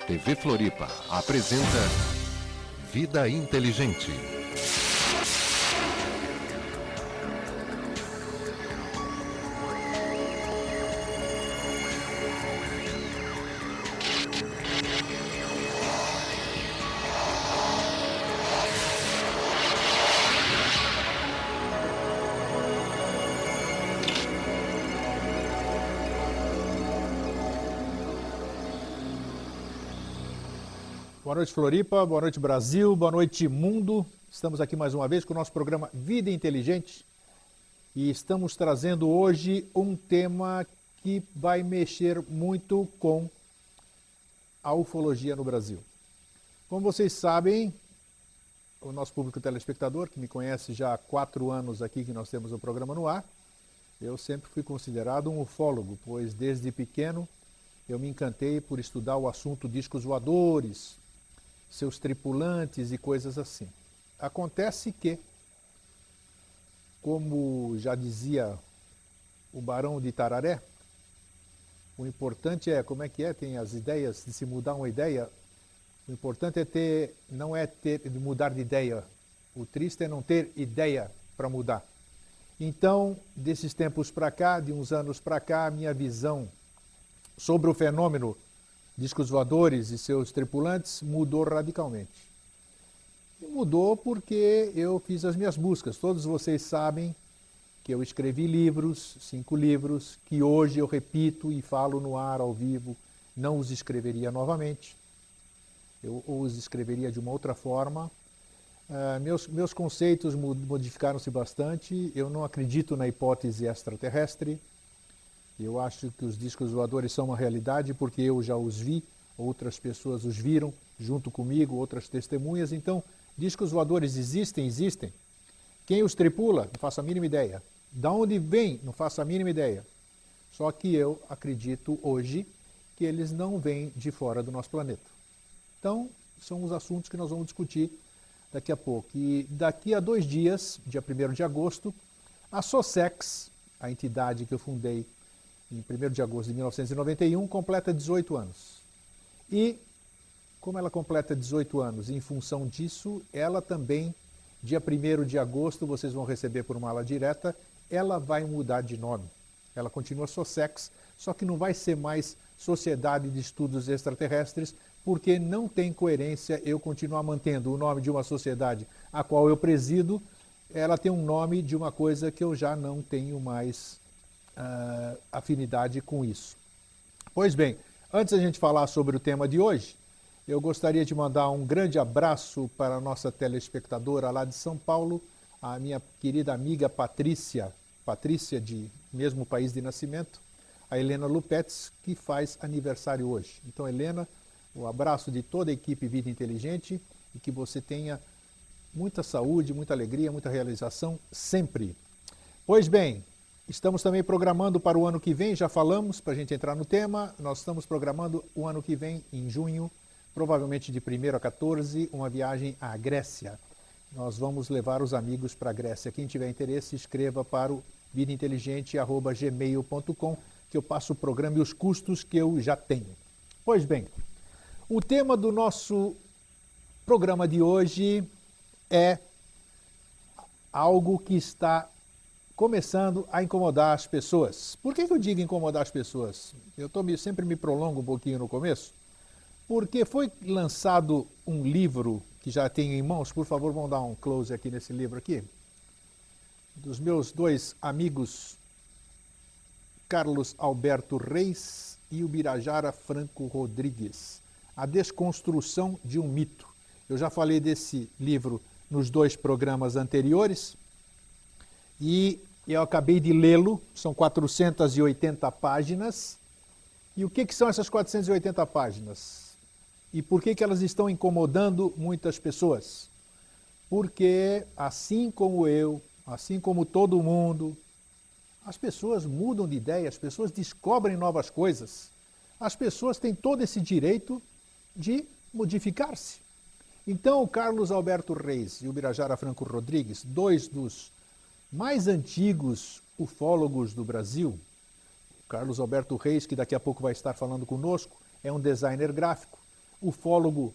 TV Floripa apresenta Vida Inteligente. Boa noite, Floripa, boa noite, Brasil, boa noite, mundo. Estamos aqui mais uma vez com o nosso programa Vida Inteligente e estamos trazendo hoje um tema que vai mexer muito com a ufologia no Brasil. Como vocês sabem, o nosso público telespectador, que me conhece já há 4 anos aqui que nós temos o programa no ar, eu sempre fui considerado um ufólogo, pois desde pequeno eu me encantei por estudar o assunto discos voadores, seus tripulantes e coisas assim. Acontece que, como já dizia o Barão de Tararé, o importante é, como é que é, tem as ideias, de se mudar uma ideia, o importante é ter, não é mudar de ideia, o triste é não ter ideia para mudar. Então, desses tempos para cá, de uns anos para cá, a minha visão sobre o fenômeno discos voadores e seus tripulantes mudou radicalmente. E mudou porque eu fiz as minhas buscas. Todos vocês sabem que eu escrevi livros, 5 livros, que hoje eu repito e falo no ar, ao vivo, não os escreveria novamente. Eu os escreveria de uma outra forma. Meus conceitos modificaram-se bastante. Eu não acredito na hipótese extraterrestre. Eu acho que os discos voadores são uma realidade porque eu já os vi, outras pessoas os viram junto comigo, outras testemunhas. Então, discos voadores existem? Existem. Quem os tripula? Não faço a mínima ideia. Da onde vem? Não faço a mínima ideia. Só que eu acredito hoje que eles não vêm de fora do nosso planeta. Então, são os assuntos que nós vamos discutir daqui a pouco. E daqui a 2 dias, dia 1º de agosto, a SOSEX, a entidade que eu fundei em 1º de agosto de 1991, completa 18 anos. E, como ela completa 18 anos, em função disso, ela também, dia 1º de agosto, vocês vão receber por uma ala direta, ela vai mudar de nome. Ela continua SOSEX, só que não vai ser mais Sociedade de Estudos Extraterrestres, porque não tem coerência eu continuar mantendo o nome de uma sociedade a qual eu presido, ela tem um nome de uma coisa que eu já não tenho mais afinidade com isso. Pois bem, antes da gente falar sobre o tema de hoje, eu gostaria de mandar um grande abraço para a nossa telespectadora lá de São Paulo, a minha querida amiga Patrícia de mesmo país de nascimento, a Helena Lupetes, que faz aniversário hoje. Então, Helena, um abraço de toda a equipe Vida Inteligente e que você tenha muita saúde, muita alegria, muita realização sempre. Pois bem, estamos também programando para o ano que vem, já falamos, para a gente entrar no tema, nós estamos programando o ano que vem, em junho, provavelmente de 1º a 14, uma viagem à Grécia. Nós vamos levar os amigos para a Grécia. Quem tiver interesse, escreva para o vidainteligente@gmail.com, que eu passo o programa e os custos que eu já tenho. Pois bem, o tema do nosso programa de hoje é algo que está começando a incomodar as pessoas. Por que eu digo incomodar as pessoas? Eu sempre me prolongo um pouquinho no começo, porque foi lançado um livro que já tenho em mãos. Por favor, vamos dar um close aqui nesse livro aqui, dos meus 2 amigos, Carlos Alberto Reis e o Birajara Franco Rodrigues, A Desconstrução de um Mito. Eu já falei desse livro nos 2 programas anteriores e eu acabei de lê-lo, são 480 páginas. E o que são essas 480 páginas? E por que elas estão incomodando muitas pessoas? Porque, assim como eu, assim como todo mundo, as pessoas mudam de ideia, as pessoas descobrem novas coisas. As pessoas têm todo esse direito de modificar-se. Então, o Carlos Alberto Reis e o Birajara Franco Rodrigues, 2 dos mais antigos ufólogos do Brasil, o Carlos Alberto Reis, que daqui a pouco vai estar falando conosco, é um designer gráfico. ufólogo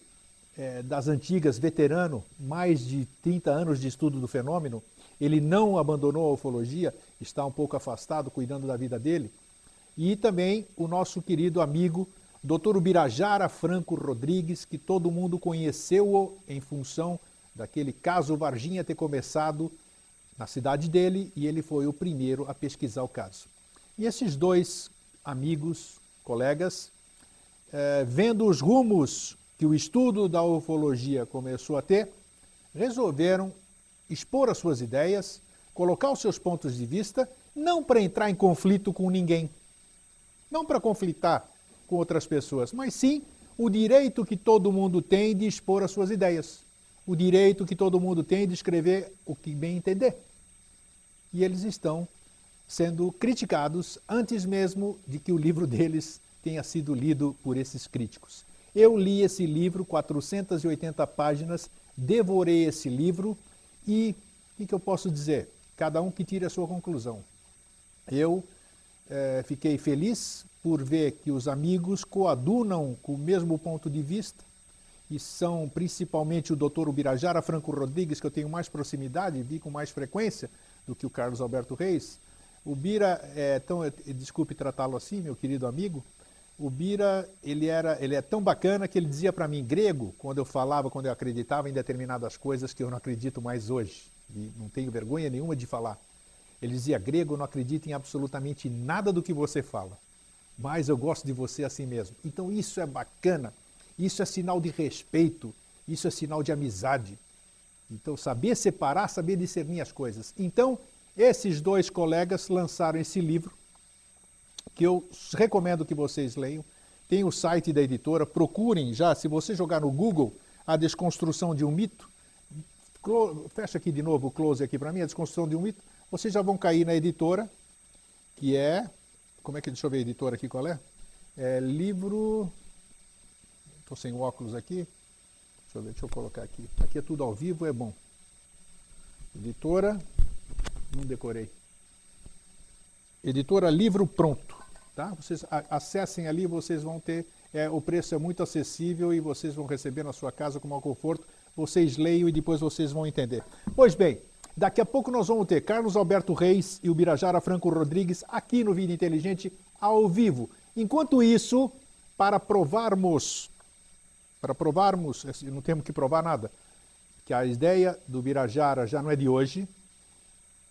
das antigas, veterano, mais de 30 anos de estudo do fenômeno. Ele não abandonou a ufologia, está um pouco afastado, cuidando da vida dele. E também o nosso querido amigo, Dr. Ubirajara Franco Rodrigues, que todo mundo conheceu em função daquele caso Varginha ter começado na cidade dele, e ele foi o primeiro a pesquisar o caso. E esses dois amigos, colegas, vendo os rumos que o estudo da ufologia começou a ter, resolveram expor as suas ideias, colocar os seus pontos de vista, não para entrar em conflito com ninguém, não para conflitar com outras pessoas, mas sim o direito que todo mundo tem de expor as suas ideias, o direito que todo mundo tem de escrever o que bem entender. E eles estão sendo criticados antes mesmo de que o livro deles tenha sido lido por esses críticos. Eu li esse livro, 480 páginas, devorei esse livro e o que eu posso dizer? Cada um que tire a sua conclusão. Eu fiquei feliz por ver que os amigos coadunam com o mesmo ponto de vista, e são principalmente o Dr. Ubirajara Franco Rodrigues, que eu tenho mais proximidade, vi com mais frequência do que o Carlos Alberto Reis. O Bira, desculpe tratá-lo assim, meu querido amigo, o Bira, ele é tão bacana que ele dizia para mim grego, quando eu acreditava em determinadas coisas que eu não acredito mais hoje, e não tenho vergonha nenhuma de falar. Ele dizia, grego, eu não acredito em absolutamente nada do que você fala, mas eu gosto de você assim mesmo. Então isso é bacana, isso é sinal de respeito, isso é sinal de amizade. Então saber separar, saber discernir as coisas. Então esses dois colegas lançaram esse livro, que eu recomendo que vocês leiam. Tem o site da editora, procurem já, se você jogar no Google, A Desconstrução de um Mito, fecha aqui de novo o close aqui para mim, A Desconstrução de um Mito, vocês já vão cair na editora, que é, deixa eu ver a editora aqui qual é? É livro, estou sem óculos aqui, deixa eu colocar aqui, aqui é tudo ao vivo, é bom. Editora, não decorei. Editora Livro Pronto. Tá? Vocês acessem ali, vocês vão ter, o preço é muito acessível e vocês vão receber na sua casa com maior conforto. Vocês leiam e depois vocês vão entender. Pois bem, daqui a pouco nós vamos ter Carlos Alberto Reis e Ubirajara Franco Rodrigues aqui no Vida Inteligente ao vivo. Enquanto isso, para provarmos, não temos que provar nada, que a ideia do Ubirajara já não é de hoje.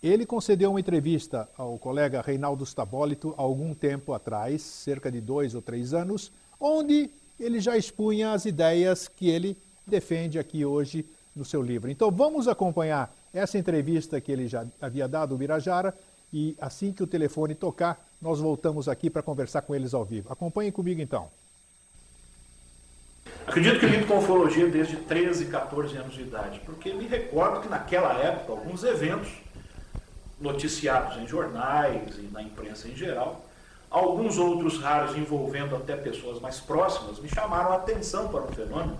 Ele concedeu uma entrevista ao colega Reinaldo Stabólito há algum tempo atrás, cerca de 2 ou 3 anos, onde ele já expunha as ideias que ele defende aqui hoje no seu livro. Então vamos acompanhar essa entrevista que ele já havia dado ao Ubirajara, e assim que o telefone tocar, nós voltamos aqui para conversar com eles ao vivo. Acompanhem comigo então. Acredito que lido com ufologia desde 13, 14 anos de idade, porque me recordo que naquela época alguns eventos noticiados em jornais e na imprensa em geral, alguns outros raros envolvendo até pessoas mais próximas, me chamaram a atenção para um fenômeno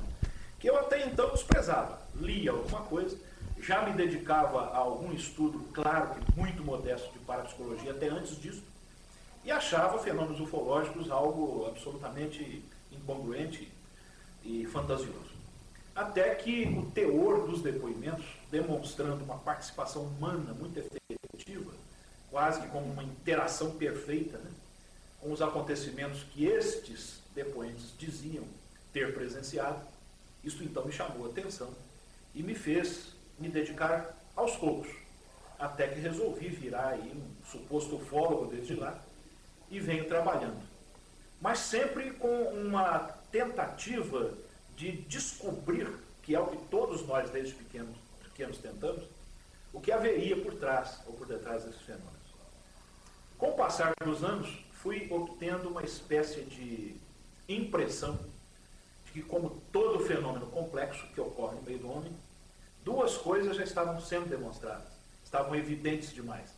que eu até então desprezava. Lia alguma coisa, já me dedicava a algum estudo, claro que muito modesto, de parapsicologia até antes disso, e achava fenômenos ufológicos algo absolutamente incongruente e fantasioso. Até que o teor dos depoimentos, demonstrando uma participação humana muito efetiva, quase que como uma interação perfeita, né, com os acontecimentos que estes depoentes diziam ter presenciado, isso então me chamou a atenção e me fez me dedicar aos poucos, até que resolvi virar aí um suposto ufólogo desde lá e venho trabalhando. Mas sempre com uma tentativa de descobrir, que é o que todos nós desde pequenos tentamos, o que haveria por trás ou por detrás desses fenômenos. Com o passar dos anos, fui obtendo uma espécie de impressão de que, como todo fenômeno complexo que ocorre no meio do homem, duas coisas já estavam sendo demonstradas, estavam evidentes demais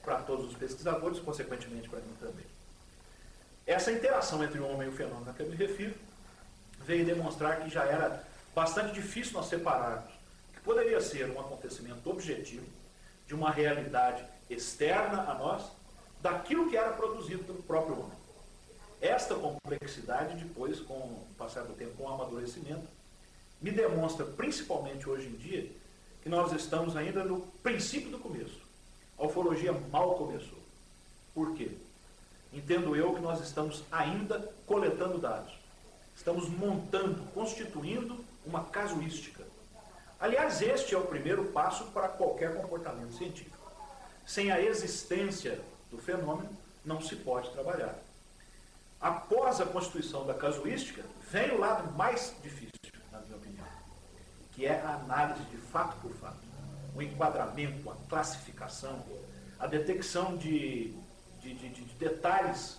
para todos os pesquisadores, consequentemente para mim também. Essa interação entre o homem e o fenômeno a que eu me refiro veio demonstrar que já era bastante difícil nós separarmos que poderia ser um acontecimento objetivo de uma realidade externa a nós, daquilo que era produzido pelo próprio homem. Esta complexidade, depois, com o passar do tempo, com o amadurecimento, me demonstra, principalmente hoje em dia, que nós estamos ainda no princípio do começo. A ufologia mal começou. Por quê? Entendo eu que nós estamos ainda coletando dados. Estamos montando, constituindo uma casuística. Aliás, este é o primeiro passo para qualquer comportamento científico. Sem a existência do fenômeno, não se pode trabalhar. Após a constituição da casuística, vem o lado mais difícil, na minha opinião, que é a análise de fato por fato. O enquadramento, a classificação, a detecção de detalhes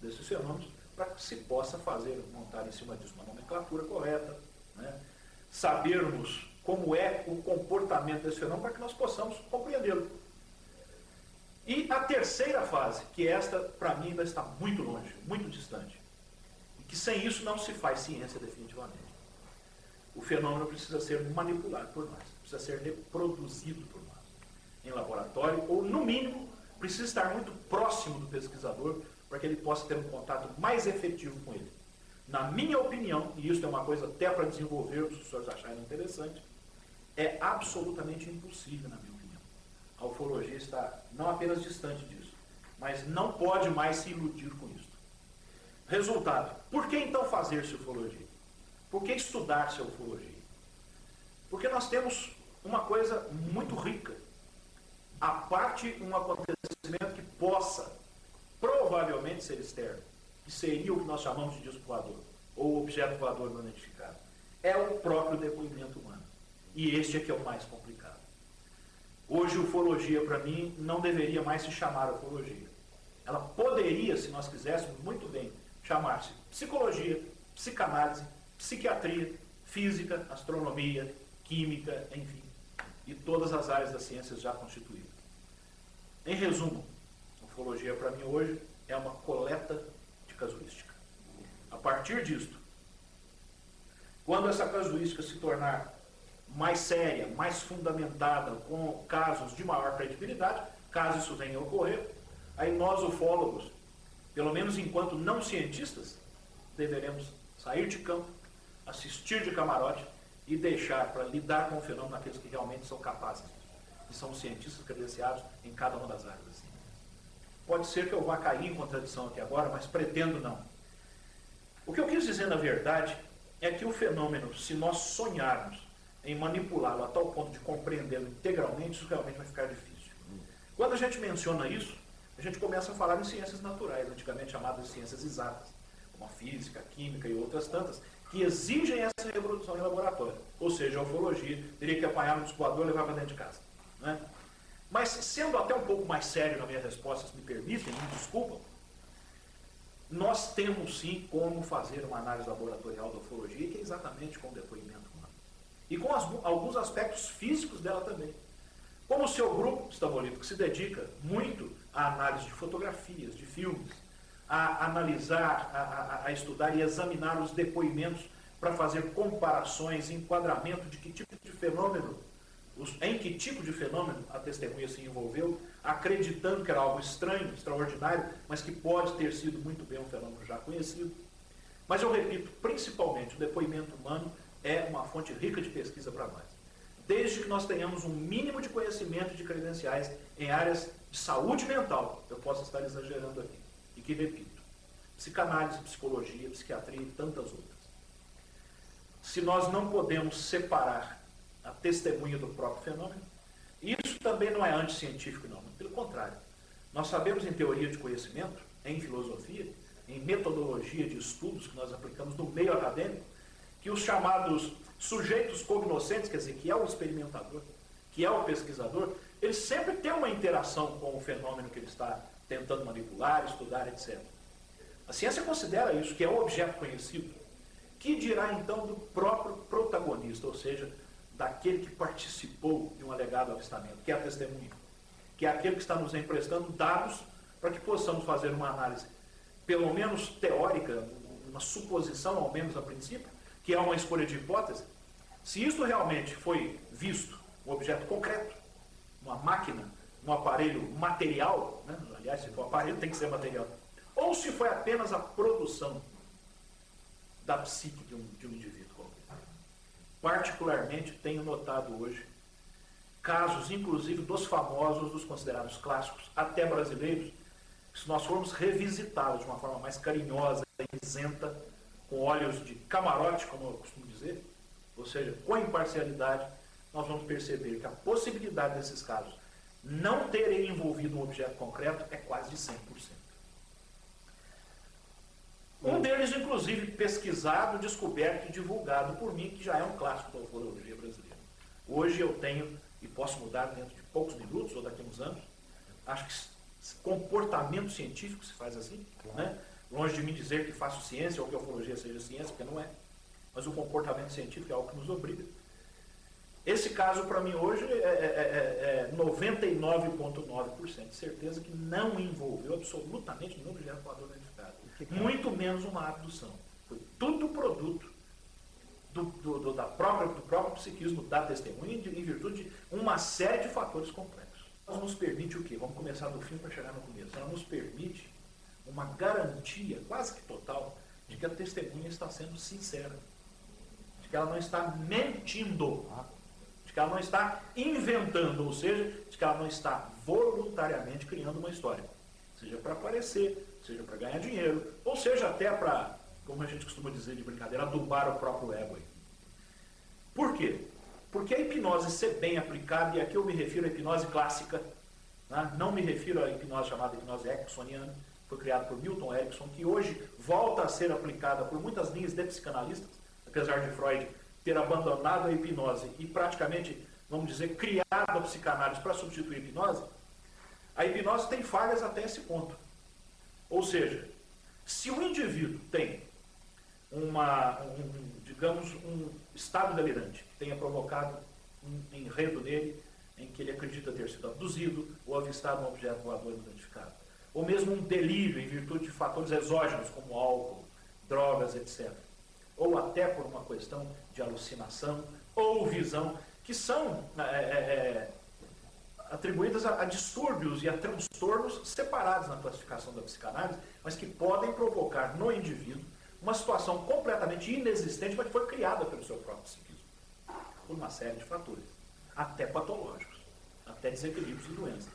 desses fenômenos, para que se possa montar em cima disso uma nomenclatura correta, né? Sabermos como é o comportamento desse fenômeno para que nós possamos compreendê-lo. E a terceira fase, que esta, para mim, ainda está muito longe, muito distante, e que sem isso não se faz ciência definitivamente. O fenômeno precisa ser manipulado por nós, precisa ser reproduzido por nós, em laboratório, ou, no mínimo, precisa estar muito próximo do pesquisador para que ele possa ter um contato mais efetivo com ele. Na minha opinião, e isso é uma coisa até para desenvolver, se os senhores acharem interessante, é absolutamente impossível, na minha opinião. A ufologia está não apenas distante disso, mas não pode mais se iludir com isso. Resultado, por que então fazer-se ufologia? Por que estudar-se a ufologia? Porque nós temos uma coisa muito rica, a parte um acontecimento que possa provavelmente ser externo, que seria o que nós chamamos de disco voador, ou objeto voador não identificado. É o próprio depoimento humano. E este é que é o mais complicado. Hoje, ufologia, para mim, não deveria mais se chamar ufologia. Ela poderia, se nós quiséssemos, muito bem, chamar-se psicologia, psicanálise, psiquiatria, física, astronomia, química, enfim, e todas as áreas das ciências já constituídas. Em resumo, a ufologia, para mim, hoje, é uma coleta de casuística. A partir disto, quando essa casuística se tornar mais séria, mais fundamentada, com casos de maior credibilidade, caso isso venha a ocorrer, aí nós, ufólogos, pelo menos enquanto não cientistas, deveremos sair de campo, assistir de camarote e deixar para lidar com o fenômeno aqueles que realmente são capazes, que são cientistas credenciados em cada uma das áreas da ciência. Pode ser que eu vá cair em contradição aqui agora, mas pretendo não. O que eu quis dizer, na verdade, é que o fenômeno, se nós sonharmos em manipulá-lo a tal ponto de compreendê-lo integralmente, isso realmente vai ficar difícil. Quando a gente menciona isso, a gente começa a falar em ciências naturais, antigamente chamadas de ciências exatas, como a física, a química e outras tantas, que exigem essa reprodução em laboratório. Ou seja, a ufologia teria que apanhar no voador e levar para dentro de casa, né? Mas, sendo até um pouco mais sério na minha resposta, se me permitem, me desculpam, nós temos sim como fazer uma análise laboratorial da ufologia, que é exatamente com o depoimento humano. E com alguns aspectos físicos dela também. Como o seu grupo, Stabolito, que se dedica muito à análise de fotografias, de filmes, a analisar, a estudar e examinar os depoimentos para fazer comparações, enquadramento de que tipo de fenômeno, em que tipo de fenômeno a testemunha se envolveu, acreditando que era algo estranho, extraordinário, mas que pode ter sido muito bem um fenômeno já conhecido. Mas eu repito, principalmente o depoimento humano é uma fonte rica de pesquisa para nós. Desde que nós tenhamos um mínimo de conhecimento de credenciais em áreas de saúde mental, eu posso estar exagerando aqui, e que repito, psicanálise, psicologia, psiquiatria e tantas outras. Se nós não podemos separar a testemunha do próprio fenômeno, isso também não é anticientífico, não, pelo contrário. Nós sabemos em teoria de conhecimento, em filosofia, em metodologia de estudos que nós aplicamos no meio acadêmico, que os chamados sujeitos cognoscentes, quer dizer, que é o experimentador, que é o pesquisador, ele sempre tem uma interação com o fenômeno que ele está tentando manipular, estudar, etc. A ciência considera isso, que é o objeto conhecido. Que dirá então do próprio protagonista, ou seja, daquele que participou de um alegado avistamento, que é a testemunha, que é aquele que está nos emprestando dados para que possamos fazer uma análise, pelo menos teórica, uma suposição, ao menos a princípio, que é uma escolha de hipótese. Se isso realmente foi visto, um objeto concreto, uma máquina, um aparelho material, né? Aliás, se for aparelho tem que ser material, ou se foi apenas a produção da psique de um indivíduo qualquer. Particularmente tenho notado hoje casos, inclusive, dos famosos, dos considerados clássicos, até brasileiros, que se nós formos revisitá-los de uma forma mais carinhosa, isenta, com olhos de camarote, como eu costumo dizer, ou seja, com imparcialidade, nós vamos perceber que a possibilidade desses casos não terem envolvido um objeto concreto é quase de 100%. Um deles, inclusive, pesquisado, descoberto e divulgado por mim, que já é um clássico da ufologia brasileira. Hoje eu tenho, e posso mudar dentro de poucos minutos, ou daqui a uns anos, acho que comportamento científico se faz assim, claro, né? Longe de mim dizer que faço ciência ou que a ufologia seja ciência, porque não é. Mas o comportamento científico é algo que nos obriga. Esse caso, para mim, hoje, é 99,9% de certeza que não envolveu absolutamente nenhum objeto voador identificado. Muito menos uma abdução. Foi tudo produto do próprio psiquismo da testemunha, em virtude de uma série de fatores complexos. Ela nos permite o quê? Vamos começar do fim para chegar no começo. Ela nos permite uma garantia quase que total de que a testemunha está sendo sincera, de que ela não está mentindo, de que ela não está inventando, ou seja, de que ela não está voluntariamente criando uma história, seja para aparecer, seja para ganhar dinheiro, ou seja até para, como a gente costuma dizer de brincadeira, adubar o próprio ego. Por quê? Porque a hipnose ser bem aplicada, e aqui eu me refiro à hipnose clássica, né? Não me refiro à hipnose chamada hipnose ericksoniana, foi criada por Milton Erickson, que hoje volta a ser aplicada por muitas linhas de psicanalistas, apesar de Freud ter abandonado a hipnose e praticamente, vamos dizer, criado a psicanálise para substituir a hipnose. A hipnose tem falhas até esse ponto. Ou seja, se o indivíduo tem digamos, um estado delirante que tenha provocado um enredo nele, em que ele acredita ter sido abduzido ou avistado um objeto voador não identificado, ou mesmo um delírio em virtude de fatores exógenos como álcool, drogas, etc., ou até por uma questão de alucinação ou visão, que são atribuídas a distúrbios e a transtornos separados na classificação da psicanálise, mas que podem provocar no indivíduo uma situação completamente inexistente, mas que foi criada pelo seu próprio psiquismo, por uma série de fatores, até patológicos, até desequilíbrios e doenças.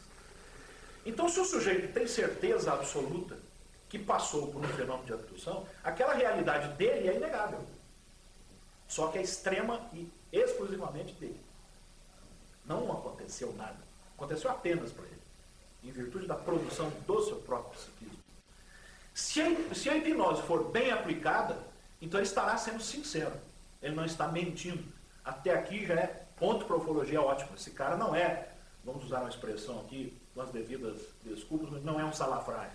Então, se o sujeito tem certeza absoluta que passou por um fenômeno de abdução, aquela realidade dele é inegável. Só que é extrema e exclusivamente dele. Não aconteceu nada. Aconteceu apenas para ele, em virtude da produção do seu próprio psiquismo. Se a hipnose for bem aplicada, então ele estará sendo sincero. Ele não está mentindo. Até aqui já é ponto para a ufologia ótimo. Esse cara não é, vamos usar uma expressão aqui, com as devidas desculpas, mas não é um salafrário,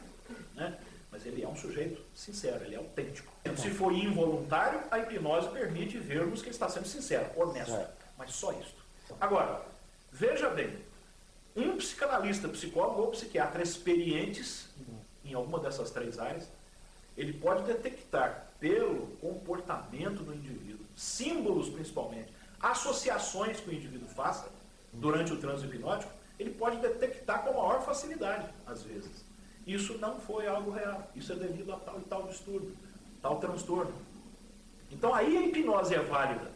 né? Mas ele é um sujeito sincero, ele é autêntico. Se for involuntário, a hipnose permite vermos que ele está sendo sincero, honesto. Mas só isso. Agora, veja bem, um psicanalista, psicólogo ou psiquiatra experientes em alguma dessas três áreas, ele pode detectar pelo comportamento do indivíduo, símbolos principalmente, associações que o indivíduo faça durante o transe hipnótico, ele pode detectar com maior facilidade, às vezes. Isso não foi algo real, isso é devido a tal e tal distúrbio, tal transtorno. Então aí a hipnose é válida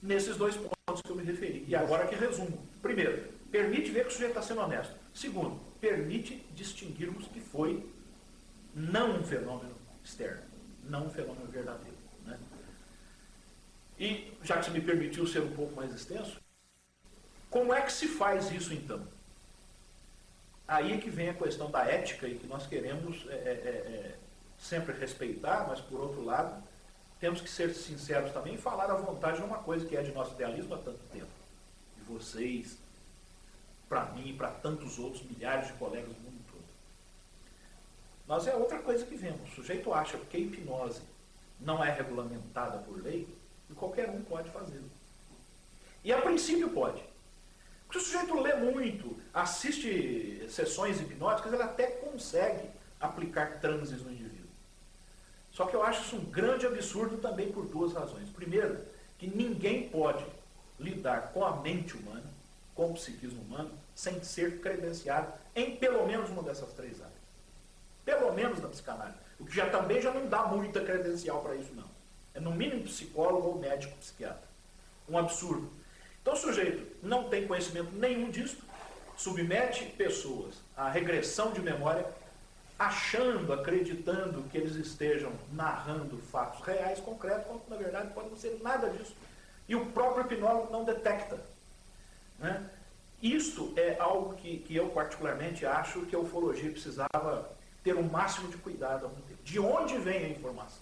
nesses dois pontos que eu me referi. E agora que resumo. Primeiro, permite ver que o sujeito está sendo honesto. Segundo, permite distinguirmos que foi não um fenômeno externo, não um fenômeno verdadeiro, né? E, já que você me permitiu ser um pouco mais extenso, como é que se faz isso então? Aí é que vem a questão da ética e que nós queremos sempre respeitar, mas por outro lado, temos que ser sinceros também e falar à vontade de uma coisa que é de nosso idealismo há tanto tempo. De vocês, para mim e para tantos outros milhares de colegas do mundo todo. Mas é outra coisa que vemos. O sujeito acha que a hipnose não é regulamentada por lei e qualquer um pode fazê-lo. E a princípio pode. Porque o sujeito lê muito, assiste sessões hipnóticas, ele até consegue aplicar transes no indivíduo. Só que eu acho isso um grande absurdo também por duas razões. Primeiro, que ninguém pode lidar com a mente humana, com o psiquismo humano, sem ser credenciado em pelo menos uma dessas três áreas. Pelo pelo menos na psicanálise. O que também já não dá muita credencial para isso, não. É no mínimo psicólogo ou médico psiquiatra. Um absurdo. Então o sujeito não tem conhecimento nenhum disso, submete pessoas à regressão de memória, achando, acreditando que eles estejam narrando fatos reais, concretos, quando na verdade pode não ser nada disso. E o próprio hipnólogo não detecta. Né? Isto é algo que eu particularmente acho que a ufologia precisava ter o máximo de cuidado. De onde vem a informação?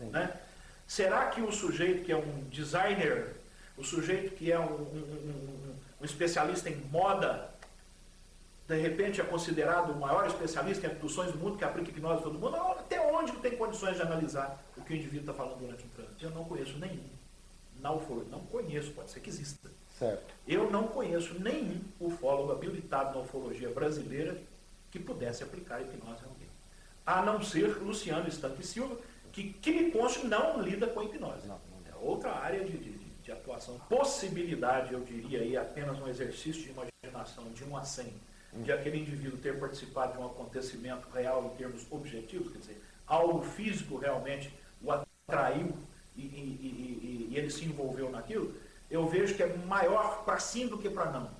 Né? Será que o sujeito que é um designer, o sujeito que é um especialista em moda, de repente é considerado o maior especialista em abduções do mundo, que aplica hipnose a todo mundo? Até onde tem condições de analisar o que o indivíduo está falando durante um trânsito? Eu não conheço nenhum. Na ufologia, não conheço, pode ser que exista. Certo. Eu não conheço nenhum ufólogo habilitado na ufologia brasileira que pudesse aplicar hipnose a alguém. A não ser Luciano Estanque Silva, que me conste não lida com hipnose. Não. É outra área de atuação. Possibilidade, eu diria, aí apenas um exercício de imaginação de 1 a 100, de aquele indivíduo ter participado de um acontecimento real em termos objetivos, quer dizer, algo físico realmente o atraiu e ele se envolveu naquilo, eu vejo que é maior para sim do que para não.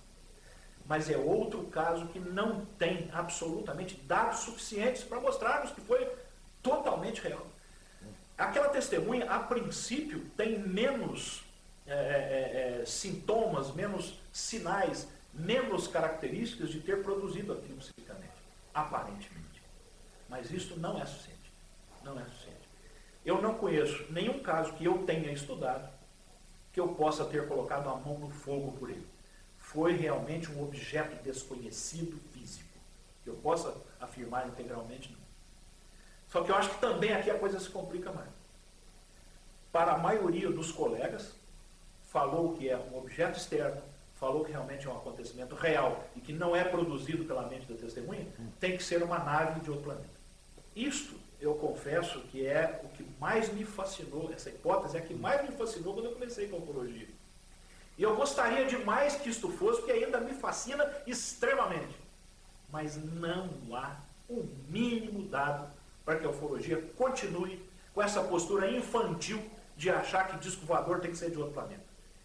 Mas é outro caso que não tem absolutamente dados suficientes para mostrarmos que foi totalmente real. Aquela testemunha, a princípio, tem menos sintomas, menos sinais, menos características de ter produzido aquilo psicicamente, aparentemente. Mas isso não é suficiente. Não é suficiente. Eu não conheço nenhum caso que eu tenha estudado que eu possa ter colocado a mão no fogo por ele. Foi realmente um objeto desconhecido físico. Que eu possa afirmar integralmente, não. Só que eu acho que também aqui a coisa se complica mais. Para a maioria dos colegas, falou que é um objeto externo, falou que realmente é um acontecimento real e que não é produzido pela mente da testemunha, tem que ser uma nave de outro planeta. Isto, eu confesso, que é o que mais me fascinou, essa hipótese é a que mais me fascinou quando eu comecei com a ufologia. E eu gostaria demais que isto fosse, porque ainda me fascina extremamente. Mas não há o mínimo dado para que a ufologia continue com essa postura infantil de achar que disco voador tem que ser de outro planeta.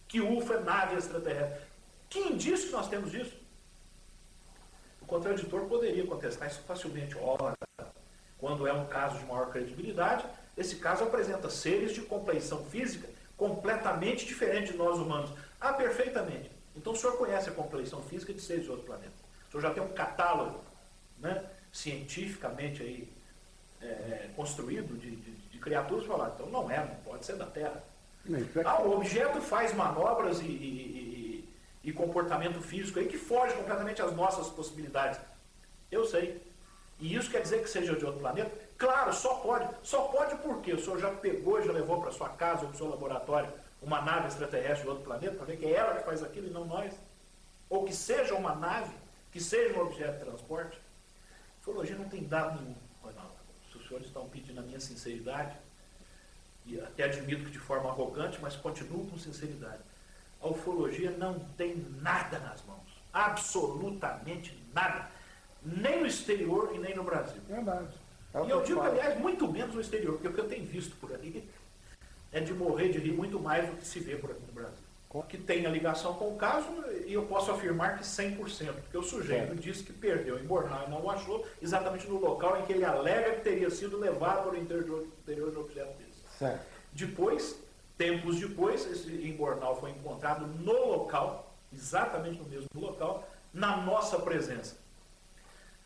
Que UFO é nave extraterrestre. Que indício que nós temos disso? O contraditor poderia contestar isso facilmente. Ora, quando é um caso de maior credibilidade, esse caso apresenta seres de compleição física completamente diferente de nós humanos. Ah, perfeitamente. Então o senhor conhece a compleição física de seres de outro planeta. O senhor já tem um catálogo, né, cientificamente aí, construído de criaturas para falar. Então não pode ser da Terra. O objeto faz manobras e comportamento físico aí que foge completamente às nossas possibilidades. Eu sei. E isso quer dizer que seja de outro planeta? Claro, só pode. Só pode porque o senhor já pegou e já levou para sua casa ou para o seu laboratório uma nave extraterrestre de outro planeta para ver que é ela que faz aquilo e não nós. Ou que seja uma nave, que seja um objeto de transporte. A ufologia não tem dado nenhum, Ronaldo. Se os senhores estão pedindo a minha sinceridade, e até admito que de forma arrogante, mas continuo com sinceridade. A ufologia não tem nada nas mãos. Absolutamente nada. Nem no exterior e nem no Brasil. Verdade. E eu digo, aliás, muito menos no exterior, porque o que eu tenho visto por aí é de morrer de rir muito mais do que se vê por aqui no Brasil. Que tem a ligação com o caso, e eu posso afirmar que 100%, porque o sujeito disse que perdeu em Bornal e não o achou exatamente no local em que ele alega que teria sido levado para o interior de objeto desse. Certo. Depois, tempos depois, esse Bornal foi encontrado no local, exatamente no mesmo local, na nossa presença.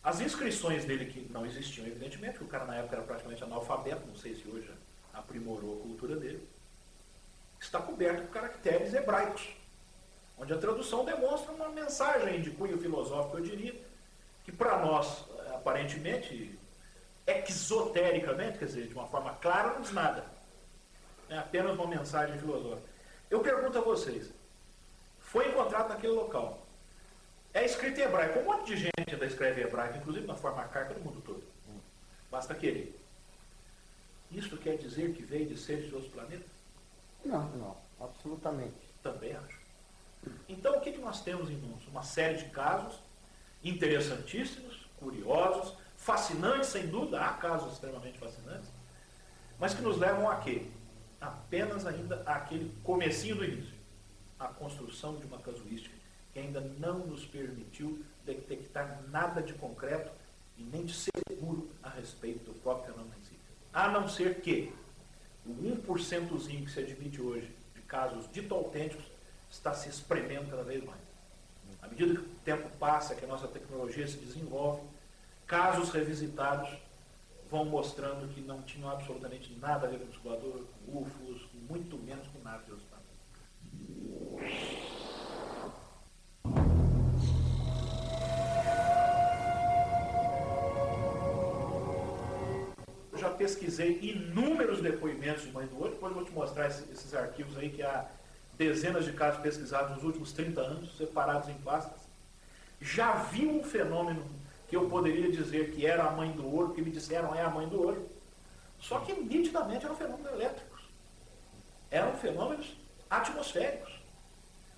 As inscrições dele que não existiam, evidentemente, porque o cara na época era praticamente analfabeto, não sei se hoje aprimorou a cultura dele, está coberto por caracteres hebraicos, onde a tradução demonstra uma mensagem de cunho filosófico, eu diria, que para nós, aparentemente, exotericamente, quer dizer, de uma forma clara, não diz nada. É apenas uma mensagem filosófica. Eu pergunto a vocês, foi encontrado naquele local, é escrito em hebraico, um monte de gente ainda escreve em hebraico, inclusive na forma arcaica do mundo todo. Basta querer. Isso quer dizer que veio de seres de outros planetas? Não, absolutamente. Também acho. Então o que nós temos em mãos? Uma série de casos interessantíssimos, curiosos, fascinantes, sem dúvida, há casos extremamente fascinantes, mas que nos levam a quê? Apenas ainda àquele comecinho do início, a construção de uma casuística que ainda não nos permitiu detectar nada de concreto e nem de seguro a respeito do próprio fenômeno em si. A não ser que o 1%zinho que se admite hoje de casos dito autênticos está se espremendo cada vez mais. À medida que o tempo passa, que a nossa tecnologia se desenvolve, casos revisitados vão mostrando que não tinham absolutamente nada a ver com o descolador, com UFOs, muito menos com naves de outros planetas. Eu já pesquisei inúmeros depoimentos de Mãe do Olho, depois eu vou te mostrar esses arquivos aí, que há dezenas de casos pesquisados nos últimos 30 anos, separados em pastas. Já vi um fenômeno que eu poderia dizer que era a Mãe do Ouro, que me disseram é a Mãe do Ouro, só que nitidamente eram fenômenos elétricos. Eram fenômenos atmosféricos,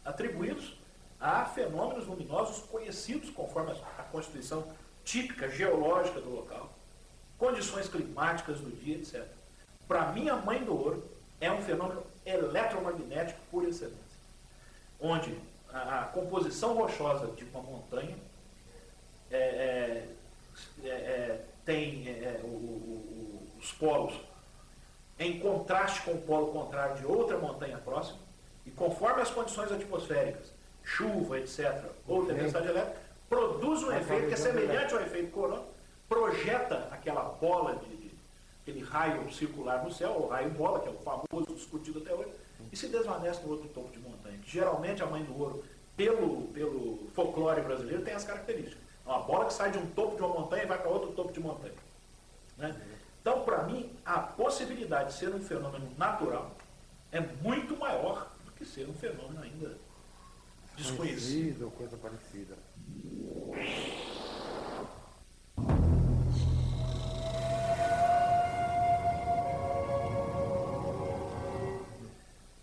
atribuídos a fenômenos luminosos conhecidos conforme a constituição típica geológica do local, condições climáticas do dia, etc. Para mim, a Mãe do Ouro é um fenômeno eletromagnético por excelência, onde a composição rochosa de uma montanha tem os polos em contraste com o polo contrário de outra montanha próxima, e conforme as condições atmosféricas, chuva, etc., ou tempestade elétrica, produz um efeito que é semelhante ao efeito corona, projeta aquela bola aquele raio circular no céu, o raio bola, que é o famoso discutido até hoje, e se desvanece no outro topo de montanha, que geralmente a Mãe do Ouro, pelo folclore brasileiro, tem as características. É uma bola que sai de um topo de uma montanha e vai para outro topo de montanha. Né? Então, para mim, a possibilidade de ser um fenômeno natural é muito maior do que ser um fenômeno ainda desconhecido. Coisa parecida.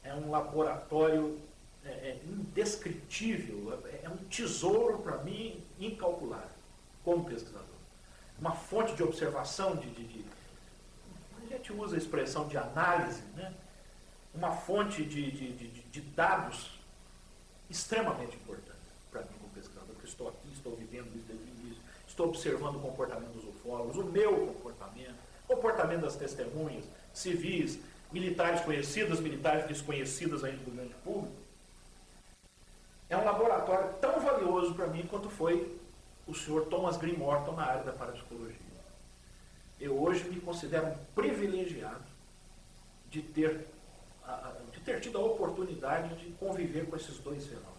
É um laboratório indescritível, é um tesouro para mim incalculável, como pesquisador. Uma fonte de observação, a gente usa a expressão de análise, né? Uma fonte de dados extremamente importante para mim como pesquisador, porque estou aqui, estou vivendo isso desde o início, estou observando o comportamento dos ufólogos, o meu comportamento das testemunhas, civis, militares conhecidas, militares desconhecidas ainda do grande público. É um laboratório tão valioso para mim quanto foi o senhor Thomas Green Morton na área da parapsicologia. Eu hoje me considero um privilegiado de ter tido a oportunidade de conviver com esses dois fenômenos.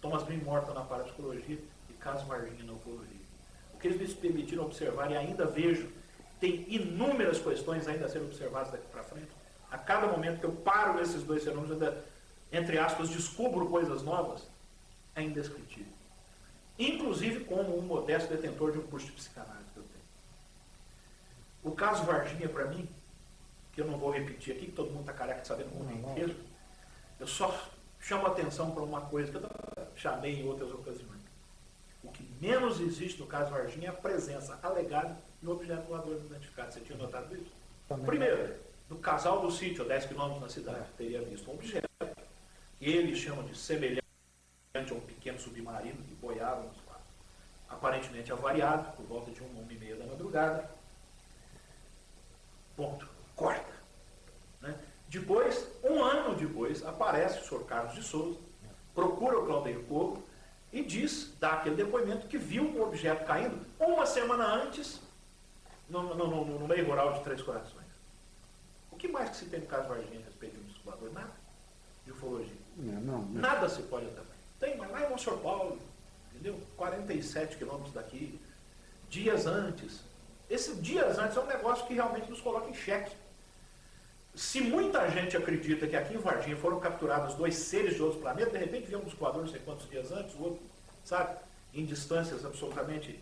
Thomas Green Morton na parapsicologia e Carlos Varginha na ufologia. O que eles me permitiram observar, e ainda vejo, tem inúmeras questões ainda a serem observadas daqui para frente. A cada momento que eu paro nesses dois fenômenos, ainda, entre aspas, descubro coisas novas, é indescritível. Inclusive como um modesto detentor de um curso de psicanálise que eu tenho. O caso Varginha, para mim, que eu não vou repetir aqui, que todo mundo está careca de saber no mundo inteiro, eu só chamo a atenção para uma coisa que eu chamei em outras ocasiões. O que menos existe no caso Varginha é a presença alegada de um objeto voador não identificado. Você tinha notado isso? Primeiro, do casal do sítio, a 10 quilômetros da cidade, teria visto um objeto que eles chamam de semelhante a um pequeno submarino que boiava no espaço. Aparentemente avariado, por volta de 1h30 da madrugada. Ponto. Corta. Né? Depois, um ano depois, aparece o senhor Carlos de Souza, procura o Claudio Coco e dá aquele depoimento que viu um objeto caindo uma semana antes no meio rural de Três Corações. O que mais que se tem no caso Varginha a respeito de um disco voador? Nada. De ufologia. Não. Nada se pode também. Tem, mas lá em Monsenhor Paulo, entendeu? 47 quilômetros daqui, dias antes. Esse dias antes é um negócio que realmente nos coloca em xeque. Se muita gente acredita que aqui em Varginha foram capturados dois seres de outros planetas, de repente viu um disco voador não sei quantos dias antes, o outro, sabe, em distâncias absolutamente...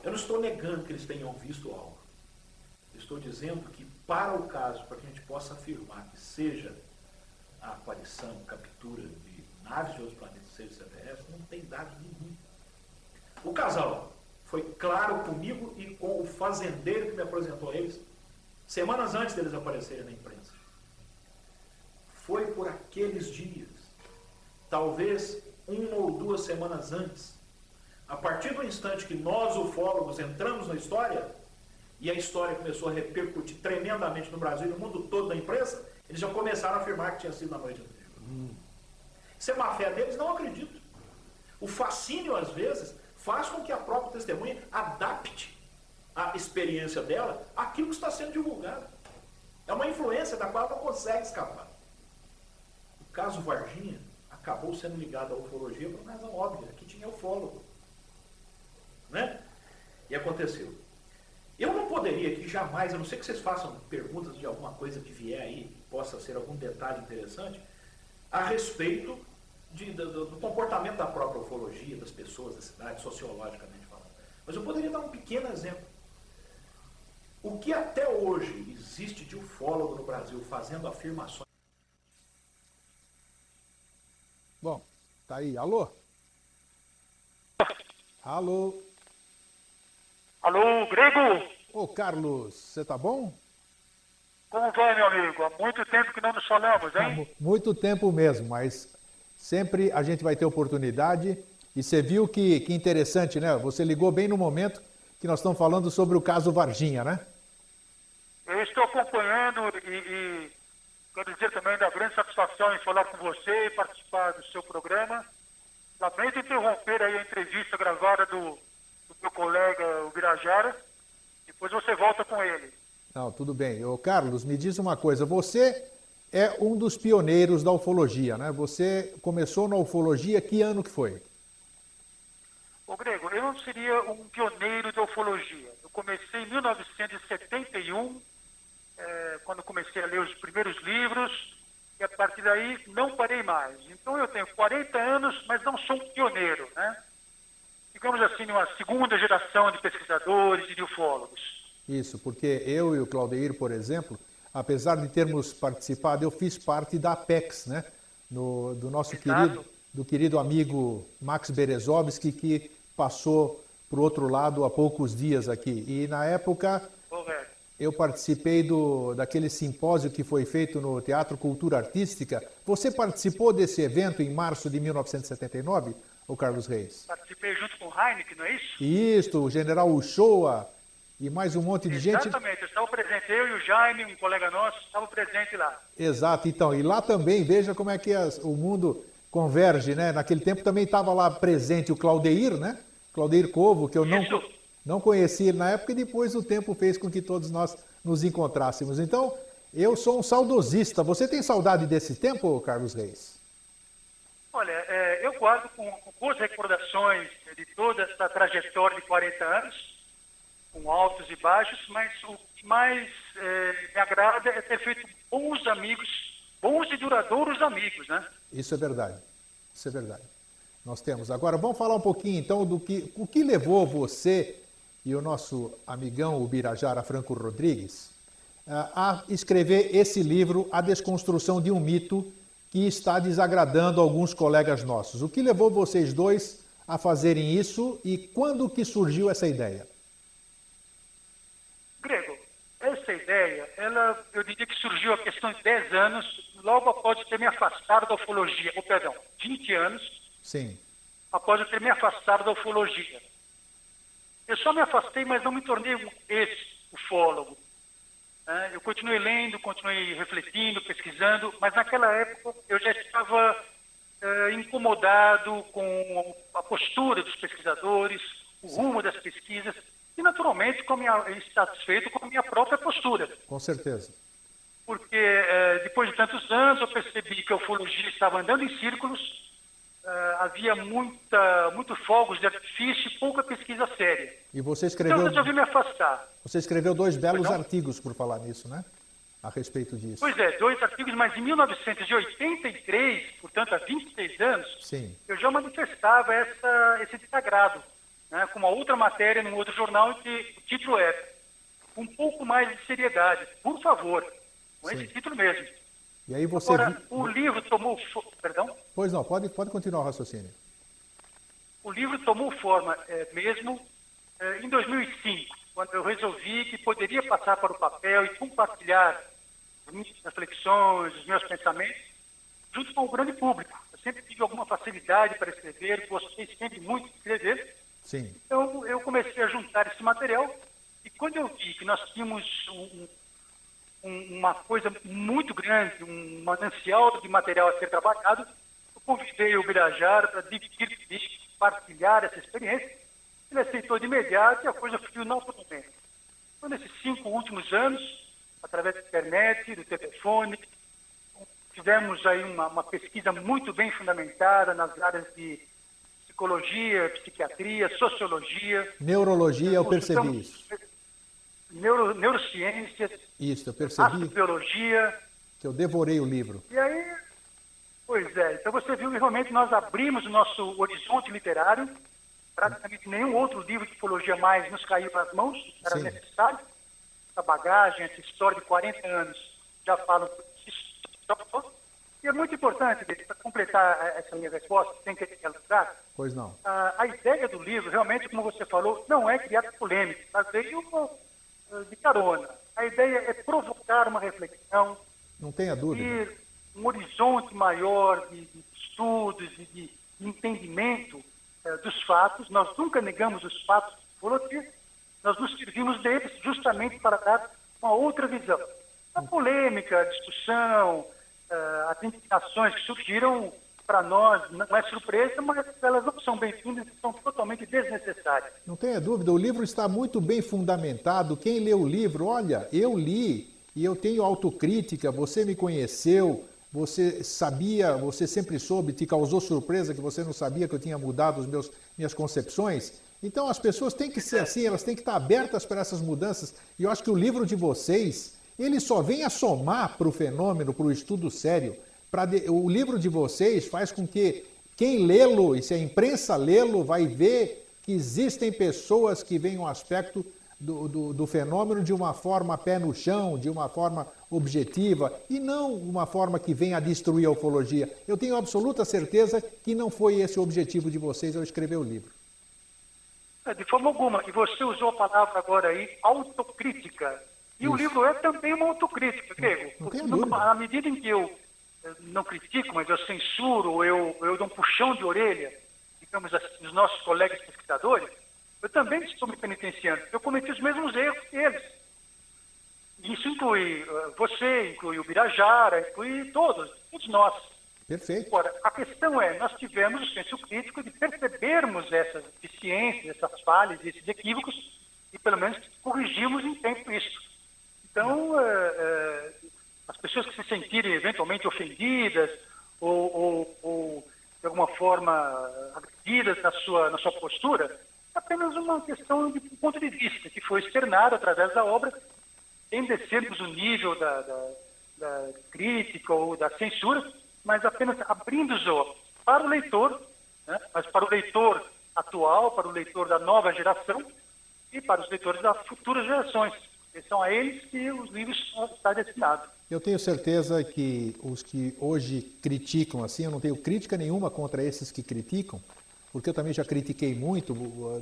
Eu não estou negando que eles tenham visto algo. Estou dizendo que para o caso, para que a gente possa afirmar que seja a aparição, captura de naves de outros planetas, seres extraterrestres, não tem dados nenhum. O casal foi claro comigo e com o fazendeiro que me apresentou a eles, semanas antes deles aparecerem na imprensa. Foi por aqueles dias, talvez 1 ou 2 semanas antes, a partir do instante que nós, ufólogos, entramos na história, e a história começou a repercutir tremendamente no Brasil e no mundo todo da imprensa, eles já começaram a afirmar que tinha sido na noite anterior. Isso é má fé deles? Não acredito. O fascínio, às vezes, faz com que a própria testemunha adapte a experiência dela àquilo que está sendo divulgado. É uma influência da qual ela não consegue escapar. O caso Varginha acabou sendo ligado à ufologia por uma razão óbvia, que tinha ufólogo. Né? E aconteceu. Eu não poderia aqui jamais, a não ser que vocês façam perguntas de alguma coisa que vier aí, que possa ser algum detalhe interessante, a respeito do comportamento da própria ufologia, das pessoas da cidade, sociologicamente falando. Mas eu poderia dar um pequeno exemplo. O que até hoje existe de ufólogo no Brasil fazendo afirmações... Bom, tá aí. Alô? Alô? Alô, Grego? Ô, Carlos, você tá bom? Como vai, meu amigo? Há muito tempo que não nos falamos, hein? Muito tempo mesmo, mas sempre a gente vai ter oportunidade. E você viu que interessante, né? Você ligou bem no momento que nós estamos falando sobre o caso Varginha, né? Eu estou acompanhando e quero dizer também da grande satisfação em falar com você e participar do seu programa. Lamento interromper aí a entrevista gravada do meu colega, o Birajara. Depois você volta com ele. Não, tudo bem. Ô, Carlos, me diz uma coisa. Você é um dos pioneiros da ufologia, né? Você começou na ufologia, que ano que foi? Ô, Grego, eu não seria um pioneiro da ufologia. Eu comecei em 1971, quando comecei a ler os primeiros livros, e a partir daí não parei mais. Então eu tenho 40 anos, mas não sou um pioneiro, né? Digamos assim, uma segunda geração de pesquisadores e de ufólogos. Isso, porque eu e o Claudeir, por exemplo, apesar de termos participado, eu fiz parte da Apex, né? Do nosso querido amigo Max Berezovski, que passou para o outro lado há poucos dias aqui. E na época eu participei daquele simpósio que foi feito no Teatro Cultura Artística. Você participou desse evento em março de 1979, ô Carlos Reis? Participei junto com o Heineken, não é isso? Isso, o general Uchoa e mais um monte de gente. Exatamente, eu estava presente, eu e o Jaime, um colega nosso, estavam presentes lá. Exato, então, e lá também, veja como é que o mundo converge, né? Naquele tempo também estava lá presente o Claudeir, né? Claudeir Covo, que eu não conhecia na época, e depois o tempo fez com que todos nós nos encontrássemos. Então, eu sou um saudosista. Você tem saudade desse tempo, Carlos Reis? Olha, eu guardo com boas recordações de toda essa trajetória de 40 anos, com altos e baixos, mas o que mais me agrada é ter feito bons amigos, bons e duradouros amigos, né? Isso é verdade, isso é verdade. Nós temos. Agora, vamos falar um pouquinho, então, o que levou você e o nosso amigão, o Birajara Franco Rodrigues, a escrever esse livro, A Desconstrução de um Mito, que está desagradando alguns colegas nossos. O que levou vocês dois a fazerem isso e quando que surgiu essa ideia? Grego, essa ideia, eu diria que surgiu há questão de 10 anos, logo após eu ter me afastado da ufologia, 20 anos, sim, após eu ter me afastado da ufologia. Eu só me afastei, mas não me tornei um ex-ufólogo. Eu continuei lendo, continuei refletindo, pesquisando, mas naquela época eu já estava incomodado com a postura dos pesquisadores, o rumo das pesquisas, e naturalmente insatisfeito com a minha própria postura. Com certeza. Porque depois de tantos anos eu percebi que a ufologia estava andando em círculos, havia muito fogos de artifício e pouca pesquisa séria. E você escreveu... Então eu resolvi me afastar. Você escreveu 2 belos artigos por falar nisso, né? A respeito disso. Pois é, 2 artigos, mas em 1983, portanto há 26 anos, sim, eu já manifestava esse desagrado, né, com uma outra matéria num outro jornal, que o título é Um pouco mais de seriedade, por favor, com esse título mesmo. E aí você... Agora, o livro tomou... Perdão? Pois não, pode continuar o raciocínio. O livro tomou forma mesmo em 2005, quando eu resolvi que poderia passar para o papel e compartilhar as minhas reflexões, os meus pensamentos, junto com o grande público. Eu sempre tive alguma facilidade para escrever, gostei sempre muito de escrever. Sim. Então, eu comecei a juntar esse material e quando eu vi que nós tínhamos uma coisa muito grande, um manancial de material a ser trabalhado, eu convidei o Birajara para dividir comigo, partilhar essa experiência. Ele aceitou de imediato e a coisa fluiu naturalmente. Então, nesses 5 últimos anos, através da internet, do telefone, tivemos aí uma pesquisa muito bem fundamentada nas áreas de psicologia, psiquiatria, sociologia. Neurologia, eu percebi isso. Neurociências. Isso, eu percebi. Astrobiologia. Que eu devorei o livro. E aí, pois é, então você viu que realmente nós abrimos o nosso horizonte literário. Praticamente nenhum outro livro de ufologia mais nos caiu nas mãos, era Sim. necessário. Essa bagagem, essa história de 40 anos já falam por si só. E é muito importante, para completar essa minha resposta, sem querer lugar, Pois não. a ideia do livro, realmente, como você falou, não é criar polêmica, mas veio de carona. A ideia é provocar uma reflexão, Não tenha dúvida. ter um horizonte maior de estudos e de entendimento dos fatos. Nós nunca negamos os fatos de ufologia, nós nos servimos deles justamente para dar uma outra visão. A polêmica, a discussão, as indignações que surgiram, para nós, não é surpresa, mas elas não são bem-vindas e são totalmente desnecessárias. Não tenha dúvida, o livro está muito bem fundamentado. Quem lê o livro, olha, eu li e eu tenho autocrítica, você me conheceu, você sabia, você sempre soube, te causou surpresa que você não sabia que eu tinha mudado minhas concepções. Então as pessoas têm que ser assim, elas têm que estar abertas para essas mudanças. E eu acho que o livro de vocês, ele só vem a somar para o fenômeno, para o estudo sério. O livro de vocês faz com que quem lê-lo, e se a imprensa lê-lo, vai ver que existem pessoas que veem um aspecto do fenômeno de uma forma pé no chão, de uma forma objetiva, e não uma forma que venha a destruir a ufologia. Eu tenho absoluta certeza que não foi esse o objetivo de vocês ao escrever o livro. De forma alguma. E você usou a palavra agora aí, autocrítica. E Isso. o livro é também uma autocrítica, Grego. Não tenho dúvida. À medida em que eu não critico, mas eu censuro, eu dou um puxão de orelha, digamos assim, nos nossos colegas pesquisadores, eu também estou me penitenciando. Eu cometi os mesmos erros que eles. Isso inclui você, inclui o Birajara, inclui todos nós. Perfeito. Agora, a questão é, nós tivemos o senso crítico de percebermos essas deficiências, essas falhas, esses equívocos, e pelo menos corrigimos em tempo isso. Então, as pessoas que se sentirem eventualmente ofendidas ou de alguma forma agredidas na sua postura, é apenas uma questão de ponto de vista, que foi externado através da obra, sem descermos o nível da crítica ou da censura, mas apenas abrindo os olhos para o leitor, né? Mas para o leitor atual, para o leitor da nova geração e para os leitores das futuras gerações. E são a eles que os livros estão destinados. Eu tenho certeza que os que hoje criticam assim, eu não tenho crítica nenhuma contra esses que criticam, porque eu também já critiquei muito.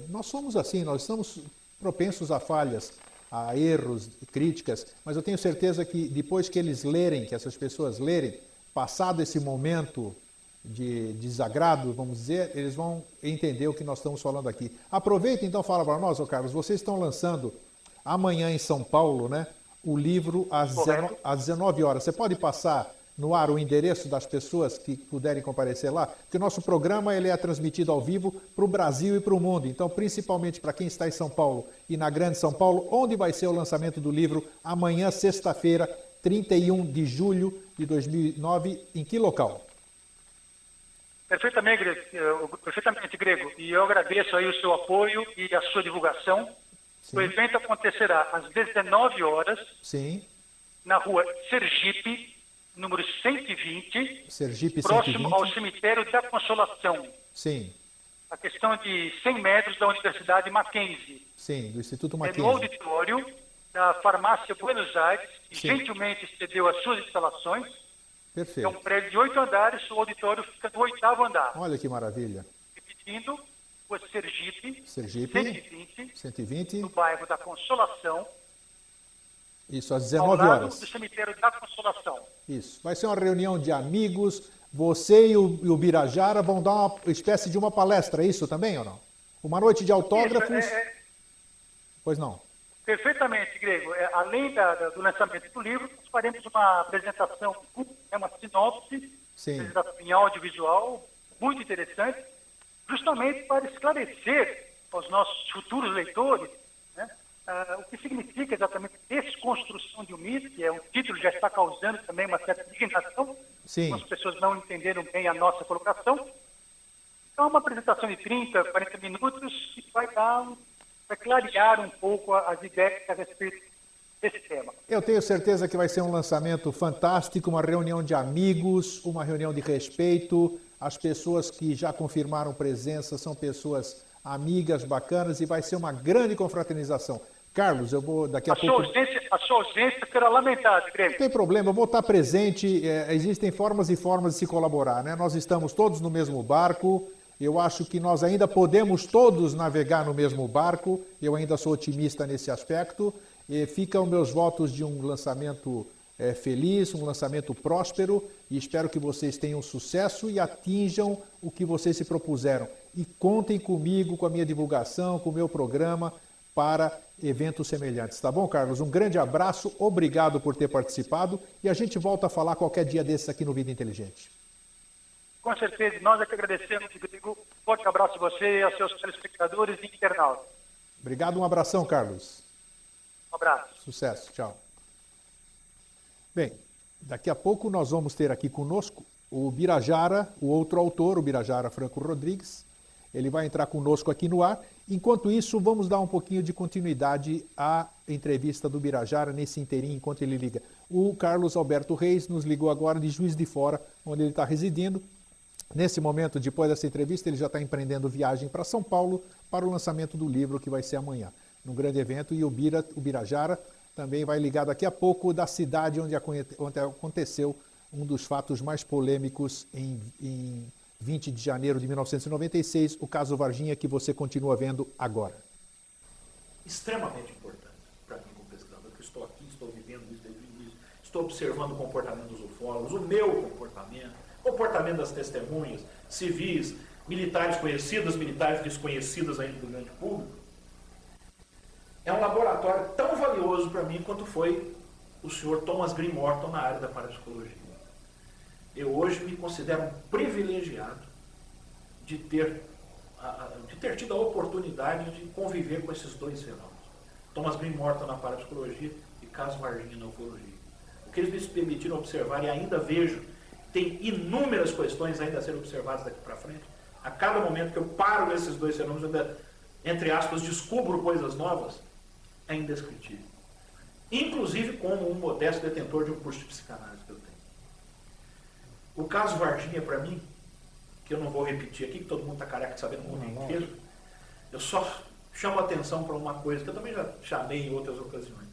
Nós somos assim, nós estamos propensos a falhas, a erros, críticas, mas eu tenho certeza que depois que eles lerem, que essas pessoas lerem, passado esse momento de desagrado, vamos dizer, eles vão entender o que nós estamos falando aqui. Aproveita então, fala para nós, ô Carlos, vocês estão lançando amanhã em São Paulo, né, o livro às 19 horas. Você pode passar no ar o endereço das pessoas que puderem comparecer lá? Porque o nosso programa ele é transmitido ao vivo para o Brasil e para o mundo. Então, principalmente para quem está em São Paulo e na Grande São Paulo, onde vai ser o lançamento do livro amanhã, sexta-feira, 31 de julho de 2009, em que local? Perfeitamente, Grego. E eu agradeço aí o seu apoio e a sua divulgação. Sim. O evento acontecerá às 19 horas, sim, na rua Sergipe, número 120, Sergipe, próximo 120. ao cemitério da Consolação. Sim. A questão de 100 metros da Universidade Mackenzie. Sim, do Instituto É Mackenzie. no auditório da Farmácia Buenos Aires, que Sim. gentilmente cedeu as suas instalações. Perfeito. É um prédio de 8 andares, o auditório fica no 8º andar. Olha que maravilha. Repetindo, Rua Sergipe, Sergipe, 120, no bairro da Consolação. Isso, às ao 19 lado horas. do cemitério da Consolação. Isso. Vai ser uma reunião de amigos. Você e o Birajara vão dar uma espécie de uma palestra, é isso também ou não? Uma noite de autógrafos? Isso, Pois não. Perfeitamente, Grego. Além do lançamento do livro, nós faremos uma apresentação, uma sinopse, Sim. apresentação em audiovisual, muito interessante, justamente para esclarecer aos nossos futuros leitores, né, o que significa exatamente desconstrução de um mito, que é um título que já está causando também uma certa indignação. Sim. As pessoas não entenderam bem a nossa colocação. Então, uma apresentação de 30, 40 minutos que vai clarear um pouco as ideias a respeito desse tema. Eu tenho certeza que vai ser um lançamento fantástico, uma reunião de amigos, uma reunião de respeito. As pessoas que já confirmaram presença são pessoas amigas, bacanas, e vai ser uma grande confraternização. Carlos, eu vou daqui a pouco... A sua ausência será lamentada, Grêmio. Não tem problema, eu vou estar presente. Existem formas e formas de se colaborar, né? Nós estamos todos no mesmo barco. Eu acho que nós ainda podemos todos navegar no mesmo barco. Eu ainda sou otimista nesse aspecto. Ficam meus votos de um lançamento feliz, um lançamento próspero, e espero que vocês tenham sucesso e atinjam o que vocês se propuseram. E contem comigo, com a minha divulgação, com o meu programa, para eventos semelhantes. Tá bom, Carlos? Um grande abraço, obrigado por ter participado, e a gente volta a falar qualquer dia desses aqui no Vida Inteligente. Com certeza, nós é que agradecemos, Rodrigo. Forte abraço a você e aos seus telespectadores e internautas. Obrigado, um abração, Carlos. Um abraço. Sucesso, tchau. Bem, daqui a pouco nós vamos ter aqui conosco o Birajara, o outro autor, o Birajara Franco Rodrigues. Ele vai entrar conosco aqui no ar. Enquanto isso, vamos dar um pouquinho de continuidade à entrevista do Birajara nesse inteirinho, enquanto ele liga. O Carlos Alberto Reis nos ligou agora de Juiz de Fora, onde ele está residindo. Nesse momento, depois dessa entrevista, ele já está empreendendo viagem para São Paulo para o lançamento do livro, que vai ser amanhã, num grande evento. E o Birajara também vai ligar daqui a pouco da cidade onde aconteceu um dos fatos mais polêmicos em 20 de janeiro de 1996, o caso Varginha, que você continua vendo agora. Extremamente importante para mim como pesquisador, que estou aqui, estou vivendo isso desde o início, estou observando o comportamento dos ufólogos, o meu comportamento das testemunhas, civis, militares conhecidas, militares desconhecidas ainda do grande público. É um laboratório tão valioso para mim quanto foi o senhor Thomas Green Morton na área da parapsicologia. Eu hoje me considero um privilegiado de ter tido a oportunidade de conviver com esses dois fenômenos. Thomas Green Morton na parapsicologia e caso Varginha na ufologia. O que eles me permitiram observar, e ainda vejo, tem inúmeras questões ainda a serem observadas daqui para frente. A cada momento que eu paro nesses dois fenômenos, ainda, entre aspas, descubro coisas novas, é indescritível. Inclusive como um modesto detentor de um curso de psicanálise que eu tenho. O caso Varginha, para mim, que eu não vou repetir aqui, que todo mundo está careca de saber no mundo inteiro, eu só chamo a atenção para uma coisa que eu também já chamei em outras ocasiões.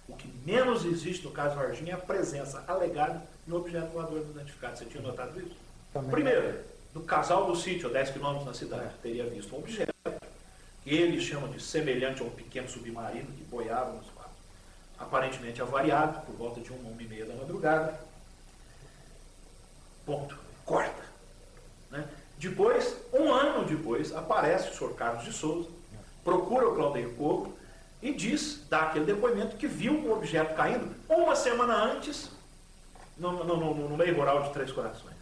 O que menos existe no caso Varginha é a presença alegada de um objeto voador não identificado. Você tinha notado isso? Também. Primeiro, do casal do sítio, a 10 quilômetros na cidade, teria visto um objeto que eles chamam de semelhante a um pequeno submarino que boiava no espaço. Aparentemente avariado, por volta de 1h30 da madrugada. Ponto. Corta. Né? Depois, um ano depois, aparece o senhor Carlos de Souza, procura o Claudeir Coco e dá aquele depoimento que viu um objeto caindo uma semana antes no meio rural de Três Corações.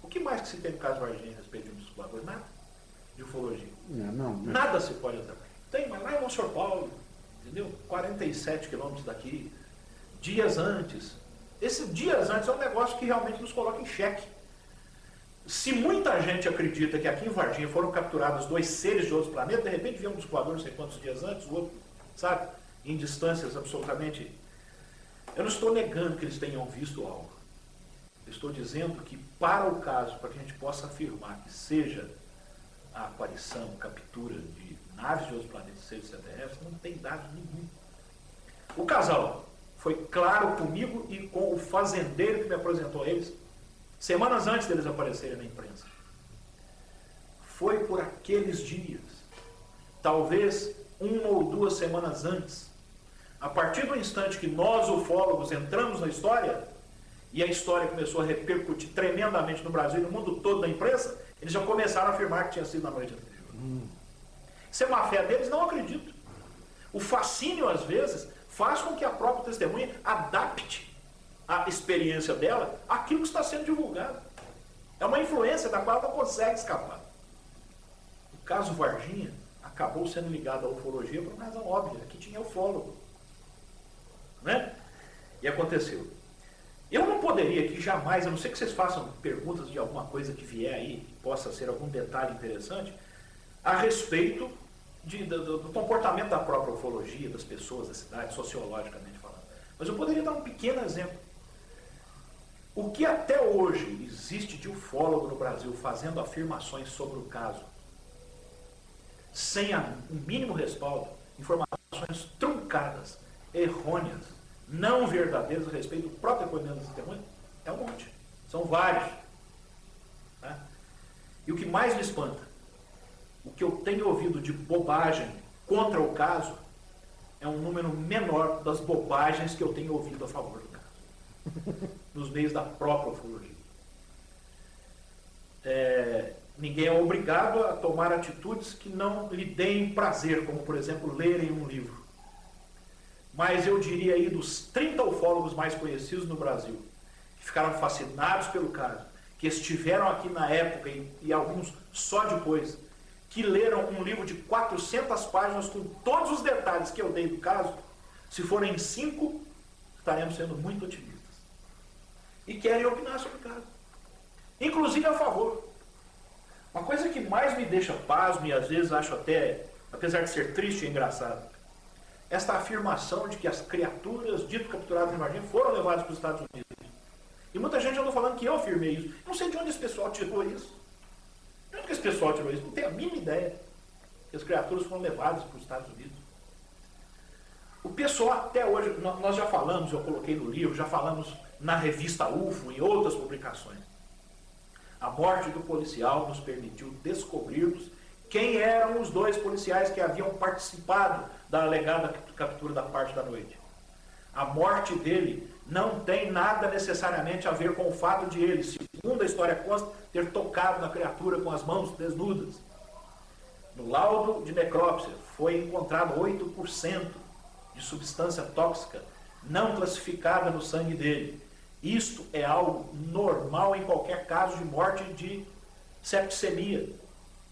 O que mais que se tem no caso Varginha a respeito de um voador? Nada. De ufologia. Não. Nada se pode atrapalhar. Tem, mas lá em Monsenhor Paulo, entendeu? 47 quilômetros daqui, dias antes. Esse dias antes é um negócio que realmente nos coloca em xeque. Se muita gente acredita que aqui em Varginha foram capturados dois seres de outros planetas, de repente viam um dos voadores não sei quantos dias antes, o outro, sabe, em distâncias absolutamente... Eu não estou negando que eles tenham visto algo. Eu estou dizendo que, para o caso, para que a gente possa afirmar que seja a aparição, captura de naves de outros planetas, seres extraterrestres, não tem dado nenhum. O casal foi claro comigo e com o fazendeiro que me apresentou a eles, semanas antes deles aparecerem na imprensa. foi por aqueles dias, talvez 1 ou 2 semanas antes. A partir do instante que nós, ufólogos, entramos na história, e a história começou a repercutir tremendamente no Brasil e no mundo todo da imprensa, eles já começaram a afirmar que tinha sido na noite anterior. Se é má fé deles, não acredito. O fascínio, às vezes, faz com que a própria testemunha adapte a experiência dela àquilo que está sendo divulgado. É uma influência da qual ela não consegue escapar. O caso Varginha acabou sendo ligado à ufologia por uma razão óbvia, que tinha ufólogo. Né? E aconteceu. Eu não poderia aqui jamais, a não ser que vocês façam perguntas de alguma coisa que vier aí, que possa ser algum detalhe interessante, a respeito do comportamento da própria ufologia, das pessoas da cidade, sociologicamente falando. Mas eu poderia dar um pequeno exemplo. O que até hoje existe de ufólogo no Brasil fazendo afirmações sobre o caso, sem um mínimo respaldo, informações truncadas, errôneas, não verdadeiras a respeito do próprio depoimento das testemunhas, é um monte. São vários. Tá? E o que mais me espanta, o que eu tenho ouvido de bobagem contra o caso, é um número menor das bobagens que eu tenho ouvido a favor do caso. Nos meios da própria ufologia. Ninguém é obrigado a tomar atitudes que não lhe deem prazer, como, por exemplo, lerem um livro. Mas eu diria aí dos 30 ufólogos mais conhecidos no Brasil, que ficaram fascinados pelo caso, que estiveram aqui na época e alguns só depois, que leram um livro de 400 páginas com todos os detalhes que eu dei do caso, se forem 5, estaremos sendo muito otimistas. E querem opinar sobre o caso. Inclusive a favor. Uma coisa que mais me deixa pasmo e às vezes acho até, apesar de ser triste e engraçado, esta afirmação de que as criaturas dito capturadas em Varginha foram levadas para os Estados Unidos. E muita gente andou falando que eu afirmei isso. Não sei de onde esse pessoal tirou isso. De onde que esse pessoal tirou isso? Não tenho a mínima ideia que as criaturas foram levadas para os Estados Unidos. O pessoal até hoje, nós já falamos, eu coloquei no livro, já falamos na revista UFO e outras publicações. A morte do policial nos permitiu descobrirmos quem eram os 2 policiais que haviam participado da alegada captura da parte da noite. A morte dele não tem nada necessariamente a ver com o fato de ele, segundo a história consta, ter tocado na criatura com as mãos desnudas. No laudo de necrópsia foi encontrado 8% de substância tóxica não classificada no sangue dele. Isto é algo normal em qualquer caso de morte de septicemia,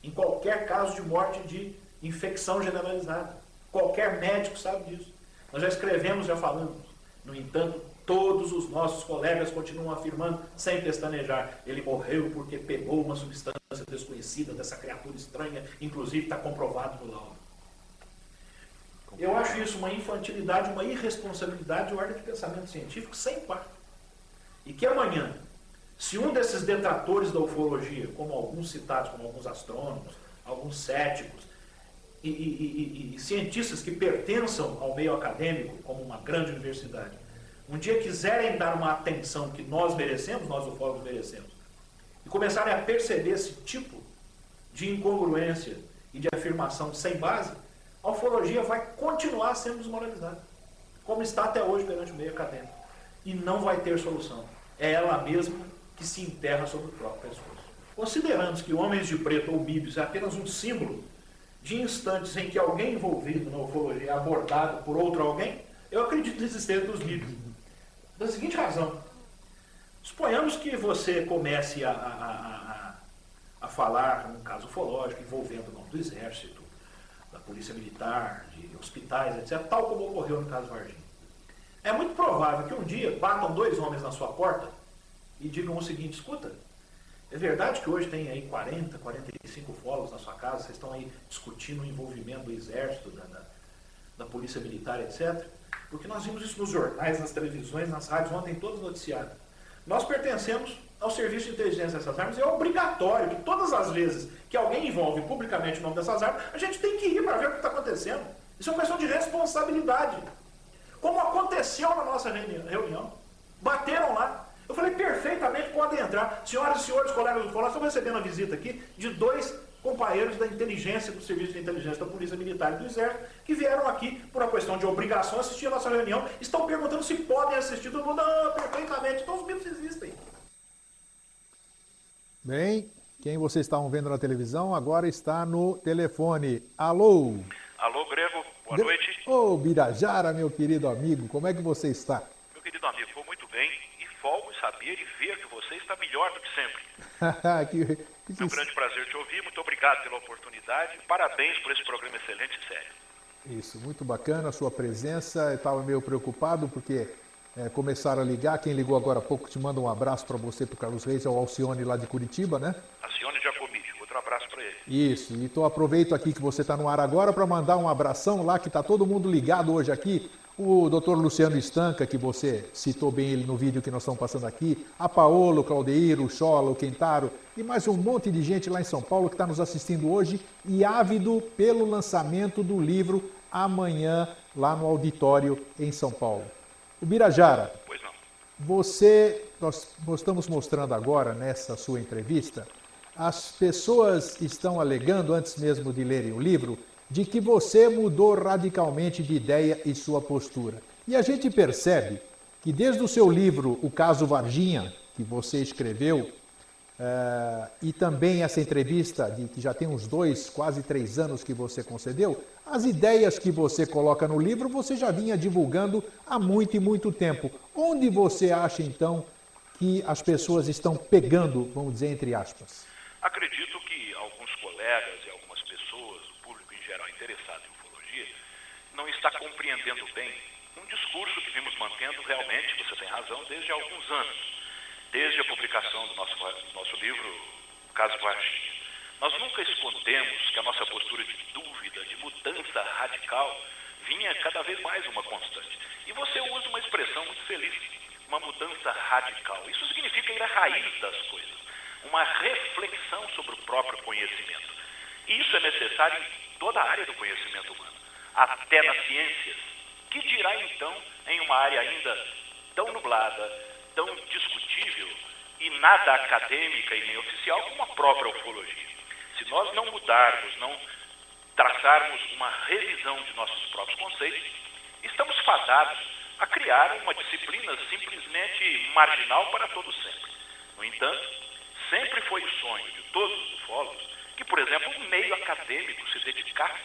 em qualquer caso de morte de infecção generalizada. Qualquer médico sabe disso. Nós já escrevemos, já falamos. No entanto, todos os nossos colegas continuam afirmando, sem pestanejar, ele morreu porque pegou uma substância desconhecida dessa criatura estranha, inclusive está comprovado no laudo. Eu acho isso uma infantilidade, uma irresponsabilidade de ordem de pensamento científico sem par. E que amanhã, se um desses detratores da ufologia, como alguns citados, como alguns astrônomos, alguns céticos, e cientistas que pertençam ao meio acadêmico, como uma grande universidade, um dia quiserem dar uma atenção que nós merecemos, nós ufólogos merecemos, e começarem a perceber esse tipo de incongruência e de afirmação sem base, a ufologia vai continuar sendo desmoralizada, como está até hoje perante o meio acadêmico. E não vai ter solução. É ela mesma que se enterra sobre o próprio pescoço. Considerando que homens de preto ou bíblios é apenas um símbolo de instantes em que alguém envolvido na ufologia é abordado por outro alguém, eu acredito na existência dos bíblios. Da seguinte razão. Suponhamos que você comece a falar num caso ufológico envolvendo o nome do exército, da polícia militar, de hospitais, etc., tal como ocorreu no caso Varginha. É muito provável que um dia batam 2 homens na sua porta e digam o seguinte: escuta, é verdade que hoje tem aí 40, 45 ufólogos na sua casa, vocês estão aí discutindo o envolvimento do exército, da polícia militar, etc. Porque nós vimos isso nos jornais, nas televisões, nas rádios, ontem todos noticiados. Nós pertencemos ao serviço de inteligência dessas armas e é obrigatório que todas as vezes que alguém envolve publicamente o nome dessas armas, a gente tem que ir para ver o que está acontecendo. Isso é uma questão de responsabilidade. Como aconteceu na nossa reunião. Bateram lá. Eu falei, perfeitamente, podem entrar. Senhoras e senhores, colegas do fórum, nós estamos recebendo a visita aqui de 2 companheiros da inteligência, do Serviço de Inteligência da Polícia Militar e do Exército, que vieram aqui por uma questão de obrigação assistir a nossa reunião, estão perguntando se podem assistir. Todo mundo, não, perfeitamente, então os mitos existem. Bem, quem vocês estavam vendo na televisão agora está no telefone. Alô? Alô, Grego, boa noite. Ô, Birajara, meu querido amigo, como é que você está? Meu querido amigo, vou muito bem e folgo em saber e ver que você está melhor do que sempre. É um grande prazer te ouvir, muito obrigado pela oportunidade, parabéns por esse programa excelente e sério. Isso, muito bacana a sua presença. Eu estava meio preocupado porque começaram a ligar. Quem ligou agora há pouco te manda um abraço para você, para o Carlos Reis, é o Alcione lá de Curitiba, né? Alcione Giacomitti, outro abraço para ele. Isso, e aproveito aqui que você está no ar agora para mandar um abração lá, que está todo mundo ligado hoje aqui. O doutor Luciano Estanca, que você citou bem ele no vídeo que nós estamos passando aqui, a Paolo, o Claudeiro, o Chola, o Quentaro e mais um monte de gente lá em São Paulo que está nos assistindo hoje e ávido pelo lançamento do livro amanhã lá no auditório em São Paulo. O Birajara, Pois não. nós estamos mostrando agora nessa sua entrevista, as pessoas estão alegando, antes mesmo de lerem o livro, de que você mudou radicalmente de ideia e sua postura. E a gente percebe que desde o seu livro, O Caso Varginha, que você escreveu, e também essa entrevista, que já tem uns 2, quase 3 anos que você concedeu, as ideias que você coloca no livro você já vinha divulgando há muito e muito tempo. Onde você acha, então, que as pessoas estão pegando, vamos dizer, entre aspas? Acredito que alguns colegas e algumas pessoas, o público em geral interessado em ufologia, não está compreendendo bem um discurso que vimos mantendo realmente, você tem razão, desde alguns anos, desde a publicação do nosso livro, O Caso Varginha. Nós nunca escondemos que a nossa postura de dúvida, de mudança radical, vinha cada vez mais uma constante. E você usa uma expressão muito feliz, uma mudança radical. Isso significa ir à raiz das coisas, uma reflexão sobre o próprio conhecimento. E isso é necessário em toda a área do conhecimento humano, até nas ciências. Que dirá então em uma área ainda tão nublada, tão discutível e nada acadêmica e nem oficial como a própria ufologia? Se nós não mudarmos, não traçarmos uma revisão de nossos próprios conceitos, estamos fadados a criar uma disciplina simplesmente marginal para todo sempre. No entanto, sempre foi o sonho de todos os ufólogos que, por exemplo, um meio acadêmico se dedicasse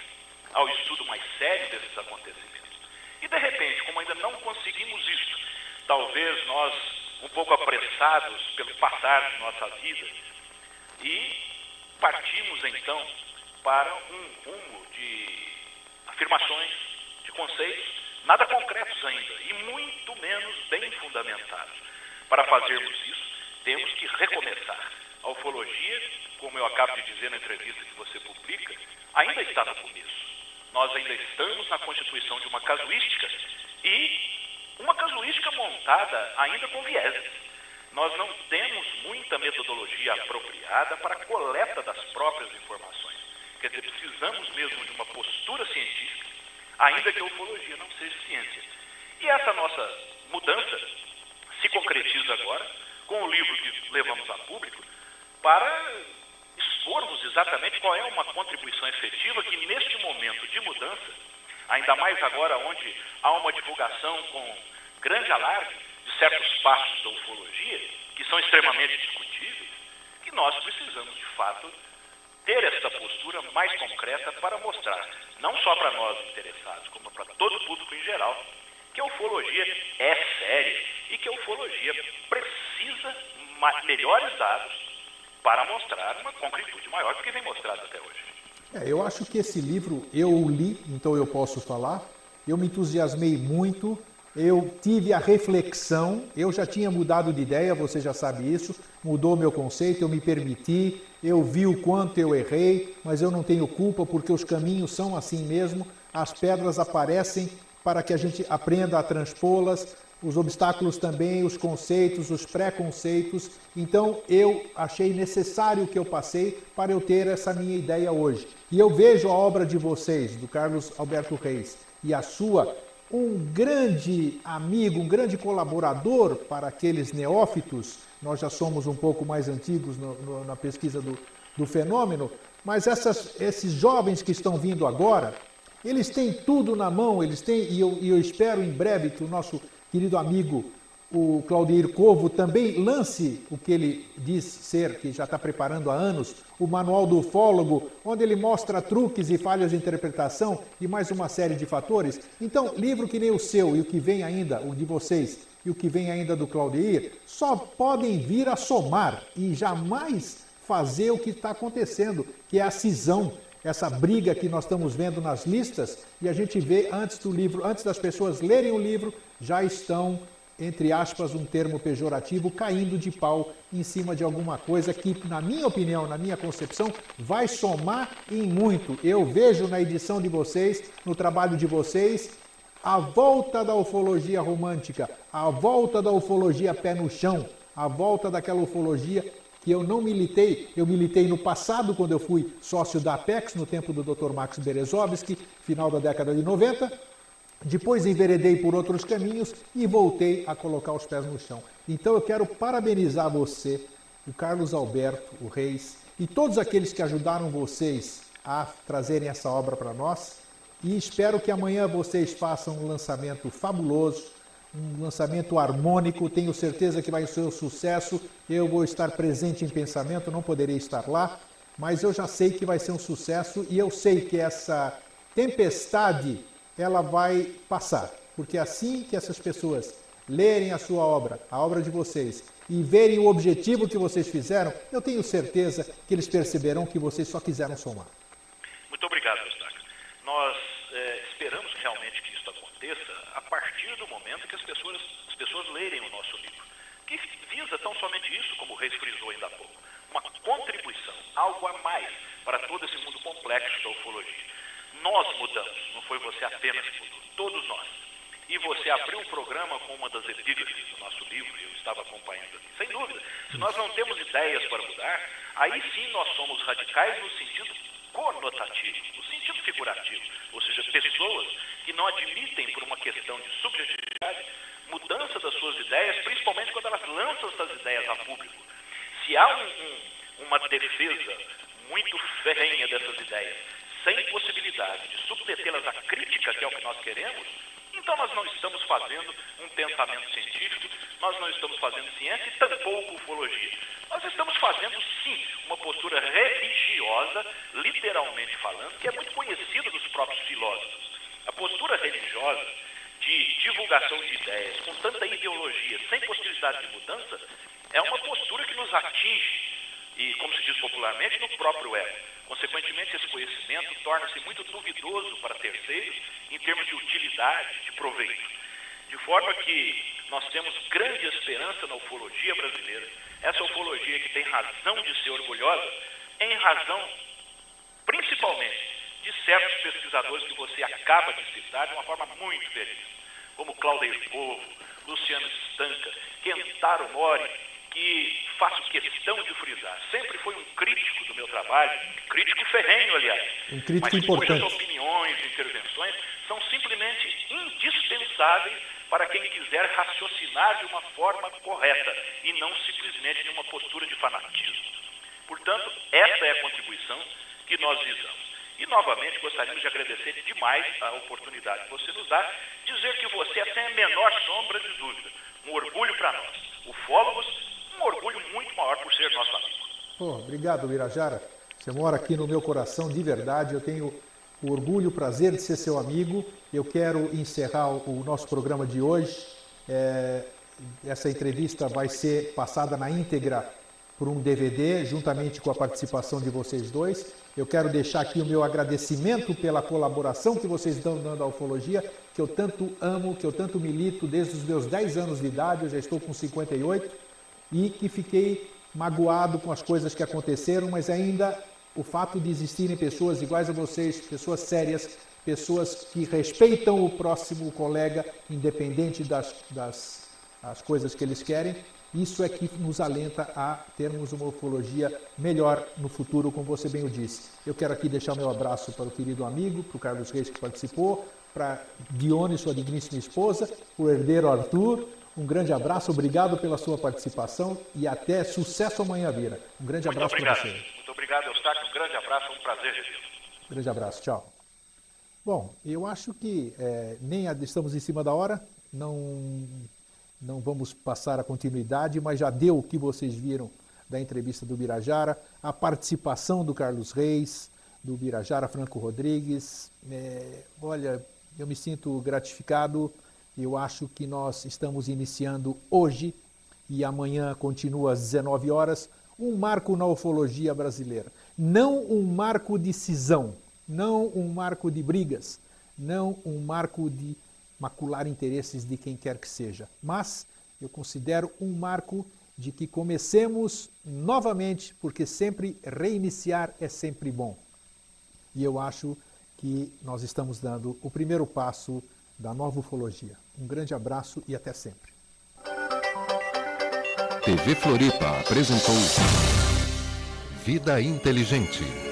ao estudo mais sério desses acontecimentos. E, de repente, como ainda não conseguimos isso, talvez nós, um pouco apressados pelo passar de nossa vida, e partimos, então, para um rumo de afirmações, de conceitos, nada concretos ainda, e muito menos bem fundamentados. Para fazermos isso, temos que recomeçar. A ufologia, como eu acabo de dizer na entrevista que você publica, ainda está no começo. Nós ainda estamos na constituição de uma casuística, e uma casuística montada ainda com vieses. Nós não temos muita metodologia apropriada para a coleta das próprias informações. Quer dizer, precisamos mesmo de uma postura científica, ainda que a ufologia não seja ciência. E essa nossa mudança se concretiza agora com o livro que levamos a público para expormos exatamente qual é uma contribuição efetiva que neste momento de mudança, ainda mais agora onde há uma divulgação com grande alarde de certos passos da ufologia, que são extremamente discutíveis, que nós precisamos, de fato, ter esta postura mais concreta para mostrar, não só para nós interessados, como para todo o público em geral, que a ufologia é séria e que a ufologia precisa melhores dados para mostrar uma concretude maior do que vem mostrado até hoje. Eu acho que esse livro eu li, então eu posso falar, eu me entusiasmei muito, eu tive a reflexão, eu já tinha mudado de ideia, você já sabe isso, mudou meu conceito, eu me permiti, eu vi o quanto eu errei, mas eu não tenho culpa porque os caminhos são assim mesmo, as pedras aparecem para que a gente aprenda a transpô-las, os obstáculos também, os conceitos, os preconceitos. Então eu achei necessário que eu passei para eu ter essa minha ideia hoje. E eu vejo a obra de vocês, do Carlos Alberto Reis, e a sua, um grande amigo, um grande colaborador para aqueles neófitos. Nós já somos um pouco mais antigos na pesquisa do fenômeno, mas esses jovens que estão vindo agora, eles têm tudo na mão, eles têm, e eu espero em breve que o nosso querido amigo, o Claudeir Covo, também lance o que ele diz ser, que já está preparando há anos, o Manual do Ufólogo, onde ele mostra truques e falhas de interpretação e mais uma série de fatores. Então, livro que nem o seu e o que vem ainda, o de vocês, e o que vem ainda do Claudeir, só podem vir a somar e jamais fazer o que está acontecendo, que é a cisão, essa briga que nós estamos vendo nas listas, e a gente vê antes do livro, antes das pessoas lerem o livro, já estão, entre aspas, um termo pejorativo, caindo de pau em cima de alguma coisa que, na minha opinião, na minha concepção, vai somar em muito. Eu vejo na edição de vocês, no trabalho de vocês, a volta da ufologia romântica, a volta da ufologia pé no chão, a volta daquela ufologia que eu não militei. Eu militei no passado, quando eu fui sócio da Apex, no tempo do Dr. Max Berezovsky, final da década de 90. Depois enveredei por outros caminhos e voltei a colocar os pés no chão. Então eu quero parabenizar você, o Carlos Alberto, o Reis, e todos aqueles que ajudaram vocês a trazerem essa obra para nós. E espero que amanhã vocês façam um lançamento fabuloso, um lançamento harmônico. Tenho certeza que vai ser um sucesso. Eu vou estar presente em pensamento, não poderei estar lá, mas eu já sei que vai ser um sucesso e eu sei que essa tempestade ela vai passar, porque assim que essas pessoas lerem a sua obra, a obra de vocês, e verem o objetivo que vocês fizeram, eu tenho certeza que eles perceberão que vocês só quiseram somar. Muito obrigado, Eustáquio. Nós esperamos realmente que isso aconteça a partir do momento que as pessoas lerem o nosso livro, que visa tão somente isso, como o Reis frisou ainda há pouco, uma contribuição, algo a mais para todo esse mundo complexo da ufologia. Nós mudamos, não foi você apenas que mudou, todos nós. E você abriu o programa com uma das epígrafes do nosso livro, eu estava acompanhando aqui. Sem dúvida, se nós não temos ideias para mudar, aí sim nós somos radicais no sentido conotativo, no sentido figurativo. Ou seja, pessoas que não admitem, por uma questão de subjetividade, mudança das suas ideias, principalmente quando elas lançam essas ideias a público. Se há uma defesa muito ferrenha dessas ideias, sem possibilidade de submetê-las à crítica, que é o que nós queremos, então nós não estamos fazendo um pensamento científico, nós não estamos fazendo ciência e tampouco ufologia. Nós estamos fazendo, sim, uma postura religiosa, literalmente falando, que é muito conhecida dos próprios filósofos. A postura religiosa de divulgação de ideias, com tanta ideologia, sem possibilidade de mudança, é uma postura que nos atinge, e, como se diz popularmente, no próprio ego. Consequentemente, esse conhecimento torna-se muito duvidoso para terceiros em termos de utilidade, de proveito. De forma que nós temos grande esperança na ufologia brasileira, essa ufologia que tem razão de ser orgulhosa, em razão, principalmente, de certos pesquisadores que você acaba de citar de uma forma muito feliz, como Claudeir Covo, Luciano Stanca, Kentaro Mori, que faço questão de frisar, sempre foi um crítico do meu trabalho, crítico ferrenho, aliás, um crítico mas importante. cujas opiniões e intervenções são simplesmente indispensáveis para quem quiser raciocinar de uma forma correta e não simplesmente de uma postura de fanatismo. Portanto, essa é a contribuição que nós visamos. E, novamente, gostaríamos de agradecer demais a oportunidade que você nos dá, dizer que você é sem a menor sombra de dúvida, um orgulho para nós, ufólogos, um orgulho muito maior por ser nosso amigo. Obrigado, Birajara. Você mora aqui no meu coração de verdade. Eu tenho o orgulho, o prazer de ser seu amigo. Eu quero encerrar o nosso programa de hoje. Essa entrevista vai ser passada na íntegra por um DVD, juntamente com a participação de vocês dois. Eu quero deixar aqui o meu agradecimento pela colaboração que vocês estão dando à ufologia, que eu tanto amo, que eu tanto milito desde os meus 10 anos de idade, eu já estou com 58, e que fiquei magoado com as coisas que aconteceram, mas ainda o fato de existirem pessoas iguais a vocês, pessoas sérias, pessoas que respeitam o próximo colega, independente das coisas que eles querem, isso é que nos alenta a termos uma ufologia melhor no futuro, como você bem o disse. Eu quero aqui deixar o meu abraço para o querido amigo, para o Carlos Reis que participou, para Dione, sua digníssima esposa, o herdeiro Arthur. Um grande abraço, obrigado pela sua participação e até sucesso amanhã, Bira. Um grande abraço para você. Muito obrigado. obrigado, Eustáquio. Um grande abraço, um prazer revê-lo. Grande abraço, tchau. Bom, eu acho que estamos em cima da hora, não vamos passar a continuidade, mas já deu o que vocês viram da entrevista do Birajara, a participação do Carlos Reis, do Birajara Franco Rodrigues. Olha, eu me sinto gratificado, eu acho que nós estamos iniciando hoje e amanhã continua às 19 horas, um marco na ufologia brasileira. Não um marco de cisão, não um marco de brigas, não um marco de macular interesses de quem quer que seja, mas eu considero um marco de que comecemos novamente, porque sempre reiniciar é sempre bom. E eu acho que nós estamos dando o primeiro passo da nova ufologia. Um grande abraço e até sempre. TV Floripa apresentou Vida Inteligente.